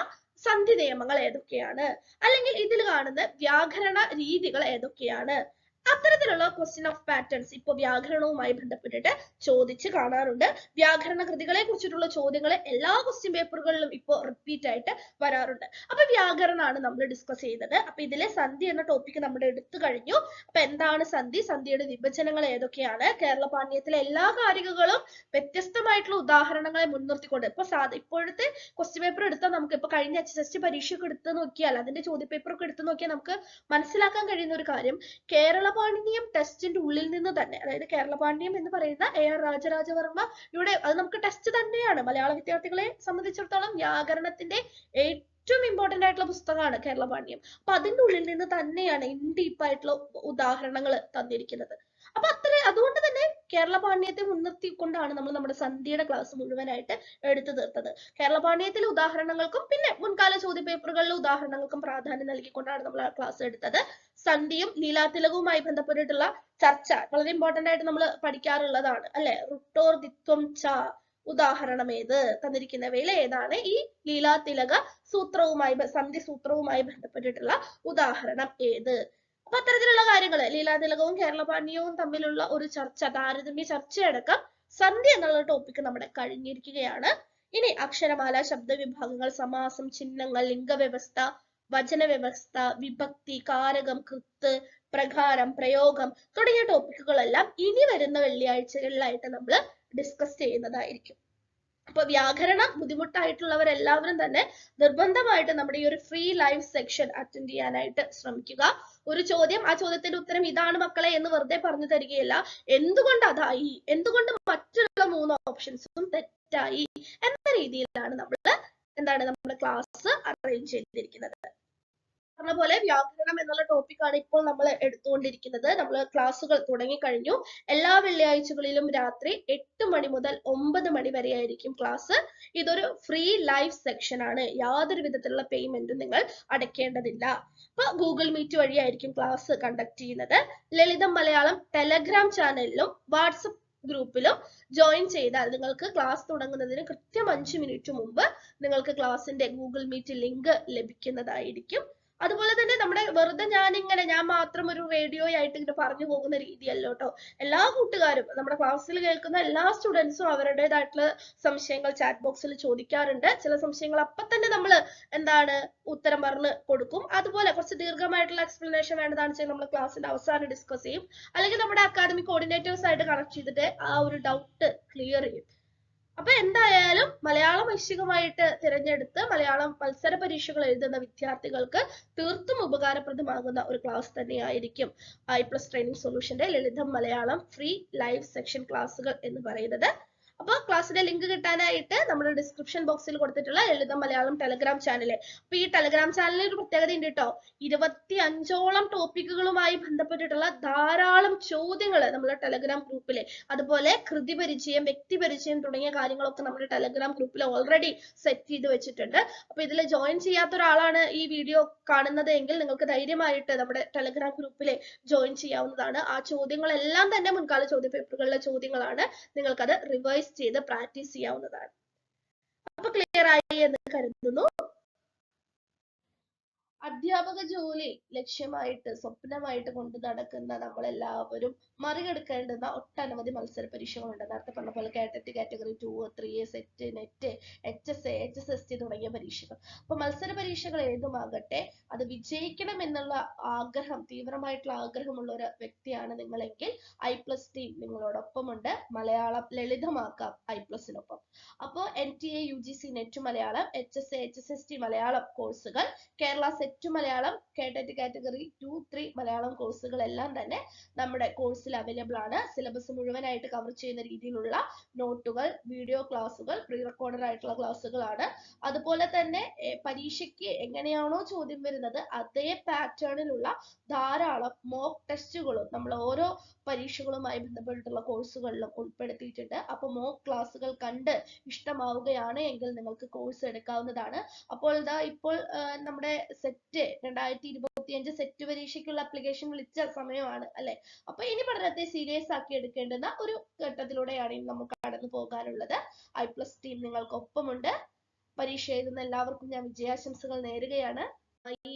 സന്ധി നിയമങ്ങൾ ഏതൊക്കെയാണ്, അല്ലെങ്കിൽ ഇതിൽ കാണുന്ന വ്യാകരണ രീതികൾ ഏതൊക്കെയാണ്, അത്തരത്തിലുള്ള ക്വസ്റ്റ്യൻ ഓഫ് പാറ്റേൺസ് ഇപ്പൊ വ്യാകരണവുമായി ബന്ധപ്പെട്ടിട്ട് ചോദിച്ച് കാണാറുണ്ട്. വ്യാകരണ കൃതികളെ കുറിച്ചിട്ടുള്ള ചോദ്യങ്ങൾ എല്ലാ ക്വസ്റ്റ്യൻ പേപ്പറുകളിലും ഇപ്പോൾ റിപ്പീറ്റ് ആയിട്ട് വരാറുണ്ട്. അപ്പൊ വ്യാകരണമാണ് നമ്മൾ ഡിസ്കസ് ചെയ്തത്. അപ്പൊ ഇതിലെ സന്ധി എന്ന ടോപ്പിക് നമ്മുടെ എടുത്തു കഴിഞ്ഞു. അപ്പൊ എന്താണ് സന്ധി, സന്ധിയുടെ വിഭജനങ്ങൾ ഏതൊക്കെയാണ്, കേരള പാണ്ഡ്യത്തിലെ എല്ലാ കാരികകളും വ്യത്യസ്തമായിട്ടുള്ള ഉദാഹരണങ്ങളെ മുൻനിർത്തിക്കൊണ്ട് ഇപ്പോഴത്തെ ക്വസ്റ്റ്യൻ പേപ്പർ എടുത്താൽ നമുക്ക് ഇപ്പൊ കഴിഞ്ഞ HSST പരീക്ഷയൊക്കെ എടുത്തു നോക്കിയാൽ അതിന്റെ ചോദ്യ പേപ്പറൊക്കെ എടുത്തു നോക്കിയാൽ നമുക്ക് മനസ്സിലാക്കാൻ കഴിയുന്ന ഒരു കാര്യം, കേരള പാണ്ഡ്യം ടെസ്റ്റിന്റെ ഉള്ളിൽ നിന്ന് തന്നെ, അതായത് കേരള പാണ്ഡ്യം എന്ന് പറയുന്ന AR രാജരാജവർമ്മ ഇവിടെ അത് നമുക്ക് ടെസ്റ്റ് തന്നെയാണ്. മലയാള വിദ്യാർത്ഥികളെ സംബന്ധിച്ചിടത്തോളം വ്യാകരണത്തിന്റെ ഏറ്റവും ഇമ്പോർട്ടന്റ് ആയിട്ടുള്ള പുസ്തകമാണ് കേരള പാണ്ഡ്യം. അപ്പൊ അതിന്റെ ഉള്ളിൽ നിന്ന് തന്നെയാണ് ഇൻ ഡീപ്പ് ആയിട്ടുള്ള ഉദാഹരണങ്ങൾ തന്നിരിക്കുന്നത്. അപ്പൊ അതുകൊണ്ട് തന്നെ കേരള പാണ്ഡ്യത്തെ മുൻനിർത്തിക്കൊണ്ടാണ് നമ്മൾ നമ്മുടെ സന്ധിയുടെ ക്ലാസ് മുഴുവനായിട്ട് എടുത്തു തീർത്തത്. കേരള പാണ്ഡ്യത്തിലെ ഉദാഹരണങ്ങൾക്കും പിന്നെ മുൻകാല ചോദ്യപേപ്പറുകളിലെ ഉദാഹരണങ്ങൾക്കും പ്രാധാന്യം നൽകിക്കൊണ്ടാണ് നമ്മൾ ആ ക്ലാസ് എടുത്തത്. സന്ധിയും ലീലാതിലകവുമായി ബന്ധപ്പെട്ടിട്ടുള്ള ചർച്ച വളരെ ഇമ്പോർട്ടന്റ് ആയിട്ട് നമ്മൾ പഠിക്കാറുള്ളതാണ് അല്ലെ. റുട്ടോർ ദിത്വം ച ഉദാഹരണം ഏത്, തന്നിരിക്കുന്നവയിൽ ഏതാണ് ഈ ലീലാതിലക സൂത്രവുമായി സന്ധി സൂത്രവുമായി ബന്ധപ്പെട്ടിട്ടുള്ള ഉദാഹരണം ഏത്. അപ്പൊ അത്തരത്തിലുള്ള കാര്യങ്ങൾ ലീലാതിലകവും കേരള പാണ്ഡ്യവും തമ്മിലുള്ള ഒരു ചർച്ച, താരതമ്യ ചർച്ചയടക്കം സന്ധി എന്നുള്ള ടോപ്പിക് നമ്മുടെ കഴിഞ്ഞിരിക്കുകയാണ്. ഇനി അക്ഷരമാല, ശബ്ദവിഭാഗങ്ങൾ, സമാസം, ചിഹ്നങ്ങൾ, ലിംഗവ്യവസ്ഥ, വചനവ്യവസ്ഥ, വിഭക്തി, കാരകം, കൃത്ത്, പ്രകാരം, പ്രയോഗം തുടങ്ങിയ ടോപ്പിക്കുകളെല്ലാം ഇനി വരുന്ന വെള്ളിയാഴ്ചകളിലായിട്ട് നമ്മൾ ഡിസ്കസ് ചെയ്യുന്നതായിരിക്കും. അപ്പൊ വ്യാകരണം ബുദ്ധിമുട്ടായിട്ടുള്ളവരെല്ലാവരും തന്നെ നിർബന്ധമായിട്ട് നമ്മുടെ ഈ ഒരു ഫ്രീ ലൈവ് സെക്ഷൻ അറ്റൻഡ് ചെയ്യാനായിട്ട് ശ്രമിക്കുക. ഒരു ചോദ്യം, ആ ചോദ്യത്തിന്റെ ഉത്തരം ഇതാണ് മക്കളെ എന്ന് വെറുതെ പറഞ്ഞു തരികയല്ല, എന്തുകൊണ്ട് അതായി, എന്തുകൊണ്ട് മറ്റുള്ള 3 ഓപ്ഷൻസും തെറ്റായി എന്ന രീതിയിലാണ് നമ്മുടെ ക്ലാസ് അറേഞ്ച് ചെയ്തിരിക്കുന്നത്. പറഞ്ഞ പോലെ വ്യാകരണം എന്നുള്ള ടോപ്പിക്കാണ് ഇപ്പോൾ നമ്മൾ എടുത്തുകൊണ്ടിരിക്കുന്നത്. നമ്മൾ ക്ലാസ്സുകൾ തുടങ്ങിക്കഴിഞ്ഞു. എല്ലാ വെള്ളിയാഴ്ചകളിലും രാത്രി 8 മണി മുതൽ 9 മണി വരെ ആയിരിക്കും ക്ലാസ്. ഇതൊരു ഫ്രീ ലൈവ് സെക്ഷൻ ആണ്. യാതൊരു വിധത്തിലുള്ള പേയ്മെന്റും നിങ്ങൾ അടയ്ക്കേണ്ടതില്ല. അപ്പൊ ഗൂഗിൾ മീറ്റ് വഴിയായിരിക്കും ക്ലാസ് കണ്ടക്ട് ചെയ്യുന്നത്. ലളിതം മലയാളം ടെലഗ്രാം ചാനലിലും വാട്സപ്പ് ഗ്രൂപ്പിലും ജോയിൻ ചെയ്താൽ നിങ്ങൾക്ക് ക്ലാസ് തുടങ്ങുന്നതിന് കൃത്യം 5 മിനിറ്റ് മുമ്പ് നിങ്ങൾക്ക് ക്ലാസിന്റെ ഗൂഗിൾ മീറ്റ് ലിങ്ക് ലഭിക്കുന്നതായിരിക്കും. അതുപോലെ തന്നെ നമ്മുടെ വെറുതെ ഞാൻ മാത്രം ഒരു റേഡിയോ ആയിട്ട് ഇങ്ങനെ പറഞ്ഞു പോകുന്ന രീതിയല്ലോ കേട്ടോ. എല്ലാ കൂട്ടുകാരും, നമ്മുടെ ക്ലാസ്സിൽ കേൾക്കുന്ന എല്ലാ സ്റ്റുഡൻസും അവരുടേതായിട്ടുള്ള സംശയങ്ങൾ ചാറ്റ് ബോക്സിൽ ചോദിക്കാറുണ്ട്. ചില സംശയങ്ങൾ അപ്പൊ തന്നെ നമ്മൾ ഉത്തരം പറഞ്ഞ് കൊടുക്കും. അതുപോലെ കുറച്ച് ദീർഘമായിട്ടുള്ള എക്സ്പ്ലനേഷൻ വേണ്ടതാണെന്ന് വെച്ചാൽ നമ്മൾ ക്ലാസ്സിന്റെ അവസാനം ഡിസ്കസ് ചെയ്യും. അല്ലെങ്കിൽ നമ്മുടെ അക്കാദമിക് കോർഡിനേറ്റേഴ്സ് ആയിട്ട് കണക്ട് ചെയ്തിട്ട് ആ ഒരു ഡൗട്ട് ക്ലിയർ ചെയ്യും. അപ്പൊ എന്തായാലും മലയാളം ഐച്ഛികമായിട്ട് തിരഞ്ഞെടുത്ത് മലയാളം മത്സര പരീക്ഷകൾ എഴുതുന്ന വിദ്യാർത്ഥികൾക്ക് തീർത്തും ഉപകാരപ്രദമാകുന്ന ഒരു ക്ലാസ് തന്നെയായിരിക്കും I+ ട്രെയിനിങ് സൊല്യൂഷന്റെ ലളിതം മലയാളം ഫ്രീ ലൈവ് സെക്ഷൻ ക്ലാസ്സുകൾ എന്ന് പറയുന്നത്. അപ്പൊ ക്ലാസ്സിന്റെ ലിങ്ക് കിട്ടാനായിട്ട് നമ്മുടെ ഡിസ്ക്രിപ്ഷൻ ബോക്സിൽ കൊടുത്തിട്ടുള്ള ലളിതം മലയാളം ടെലഗ്രാം ചാനല്. അപ്പൊ ഈ ടെലഗ്രാം ചാനലിൽ ഒരു പ്രത്യേകത ഉണ്ട് കേട്ടോ. 25ഓളം ടോപ്പിക്കുകളുമായി ബന്ധപ്പെട്ടിട്ടുള്ള ധാരാളം ചോദ്യങ്ങൾ നമ്മുടെ ടെലഗ്രാം ഗ്രൂപ്പില്, അതുപോലെ കൃതി പരിചയം, വ്യക്തി പരിചയം തുടങ്ങിയ കാര്യങ്ങളൊക്കെ നമ്മുടെ ടെലഗ്രാം ഗ്രൂപ്പിൽ ഓൾറെഡി സെറ്റ് ചെയ്ത് വെച്ചിട്ടുണ്ട്. അപ്പൊ ഇതിൽ ജോയിൻ ചെയ്യാത്ത ഒരാളാണ് ഈ വീഡിയോ കാണുന്നത് എങ്കിൽ നിങ്ങൾക്ക് ധൈര്യമായിട്ട് നമ്മുടെ ടെലഗ്രാം ഗ്രൂപ്പിൽ ജോയിൻ ചെയ്യാവുന്നതാണ്. ആ ചോദ്യങ്ങളെല്ലാം തന്നെ മുൻകാല ചോദ്യപേപ്പറുകളിലെ ചോദ്യങ്ങളാണ്. നിങ്ങൾക്കത് റിവൈസ് ചെയ്ത് പ്രാക്ടീസ് ചെയ്യാവുന്നതാണ്. അപ്പൊ ക്ലിയർ ആയി എന്ന് കരുതുന്നു. അധ്യാപക ജോലി ലക്ഷ്യമായിട്ട് സ്വപ്നമായിട്ട് കൊണ്ട് നടക്കുന്ന നമ്മളെല്ലാവരും മറികടക്കേണ്ടുന്ന ഒട്ടനവധി മത്സര പരീക്ഷകളുണ്ട്. നേരത്തെ പറഞ്ഞ പോലെ കാറ്ററ്റ്, category 2, 3, SET, NET, HSA, HSST തുടങ്ങിയ പരീക്ഷകൾ. അപ്പൊ മത്സര പരീക്ഷകൾ ഏതുമാകട്ടെ അത് വിജയിക്കണം എന്നുള്ള ആഗ്രഹം, തീവ്രമായിട്ടുള്ള ആഗ്രഹമുള്ള ഒരു വ്യക്തിയാണ് നിങ്ങളെങ്കിൽ I+ ടീം നിങ്ങളോടൊപ്പമുണ്ട്. മലയാളം ലളിതമാക്കാം I+നൊപ്പം. അപ്പോൾ NTA UGC net Malayalam, HSA HSST Malayalam കോഴ്സുകൾ, കേരള സെറ്റ് മലയാളം, കാറ്ററ്റ് കാറ്റഗറി 2, 3 മലയാളം കോഴ്സുകളെല്ലാം തന്നെ നമ്മുടെ കോഴ്സിൽ അവൈലബിൾ ആണ്. സിലബസ് മുഴുവനായിട്ട് കവർ ചെയ്യുന്ന രീതിയിലുള്ള നോട്ടുകൾ, വീഡിയോ ക്ലാസ്സുകൾ, പ്രീ റെക്കോർഡഡ് ആയിട്ടുള്ള ക്ലാസ്സുകളാണ്. അതുപോലെ തന്നെ പരീക്ഷയ്ക്ക് എങ്ങനെയാണോ ചോദ്യം വരുന്നത് അതേ പാറ്റേണിലുള്ള ധാരാളം മോക്ക് ടെസ്റ്റുകളും നമ്മൾ ഓരോ പരീക്ഷകളുമായി ബന്ധപ്പെട്ടിട്ടുള്ള കോഴ്സുകളിലും ഉൾപ്പെടുത്തിയിട്ടുണ്ട്. അപ്പോൾ മോക്ക് ക്ലാസ്സുകൾ കണ്ട് ഇഷ്ടമാവുകയാണ് എങ്കിൽ നിങ്ങൾക്ക് കോഴ്സ് എടുക്കാവുന്നതാണ്. അപ്പോൾ ഇപ്പോൾ നമ്മുടെ സെറ്റ് 2025 സെറ്റ് പരീക്ഷയ്ക്കുള്ള അപ്ലിക്കേഷൻ വിളിച്ച സമയമാണ് അല്ലെ. അപ്പൊ ഇനി പഠനത്തെ സീരിയസ് ആക്കി എടുക്കേണ്ടുന്ന ഒരു ഘട്ടത്തിലൂടെയാണ് ഇനി നമുക്ക് കടന്നു പോകാനുള്ളത്. I+ ടീം നിങ്ങൾക്കൊപ്പമുണ്ട്. പരീക്ഷ എഴുതുന്ന എല്ലാവർക്കും ഞാൻ വിജയാശംസകൾ നേരുകയാണ്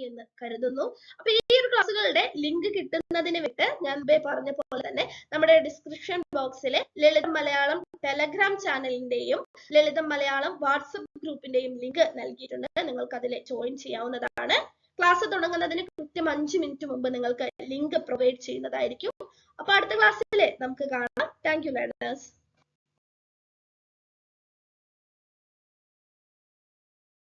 എന്ന് കരുതുന്നു. അപ്പൊ ഈ ഒരു ക്ലാസ്സുകളുടെ ലിങ്ക് കിട്ടുന്നതിന് വിട്ട് ഞാൻ പറഞ്ഞ പോലെ തന്നെ നമ്മുടെ ഡിസ്ക്രിപ്ഷൻ ബോക്സിലെ ലളിതം മലയാളം ടെലഗ്രാം ചാനലിന്റെയും ലളിതം മലയാളം വാട്സപ്പ് ഗ്രൂപ്പിന്റെയും ലിങ്ക് നൽകിയിട്ടുണ്ട്. നിങ്ങൾക്ക് അതിൽ ജോയിൻ ചെയ്യാവുന്നതാണ്. ക്ലാസ് തുടങ്ങുന്നതിന് കൃത്യം 5 മിനിറ്റ് മുമ്പ് നിങ്ങൾക്ക് ലിങ്ക് പ്രൊവൈഡ് ചെയ്യുന്നതായിരിക്കും. അപ്പൊ അടുത്ത ക്ലാസ്സിൽ നമുക്ക് കാണാം. Thank you learners.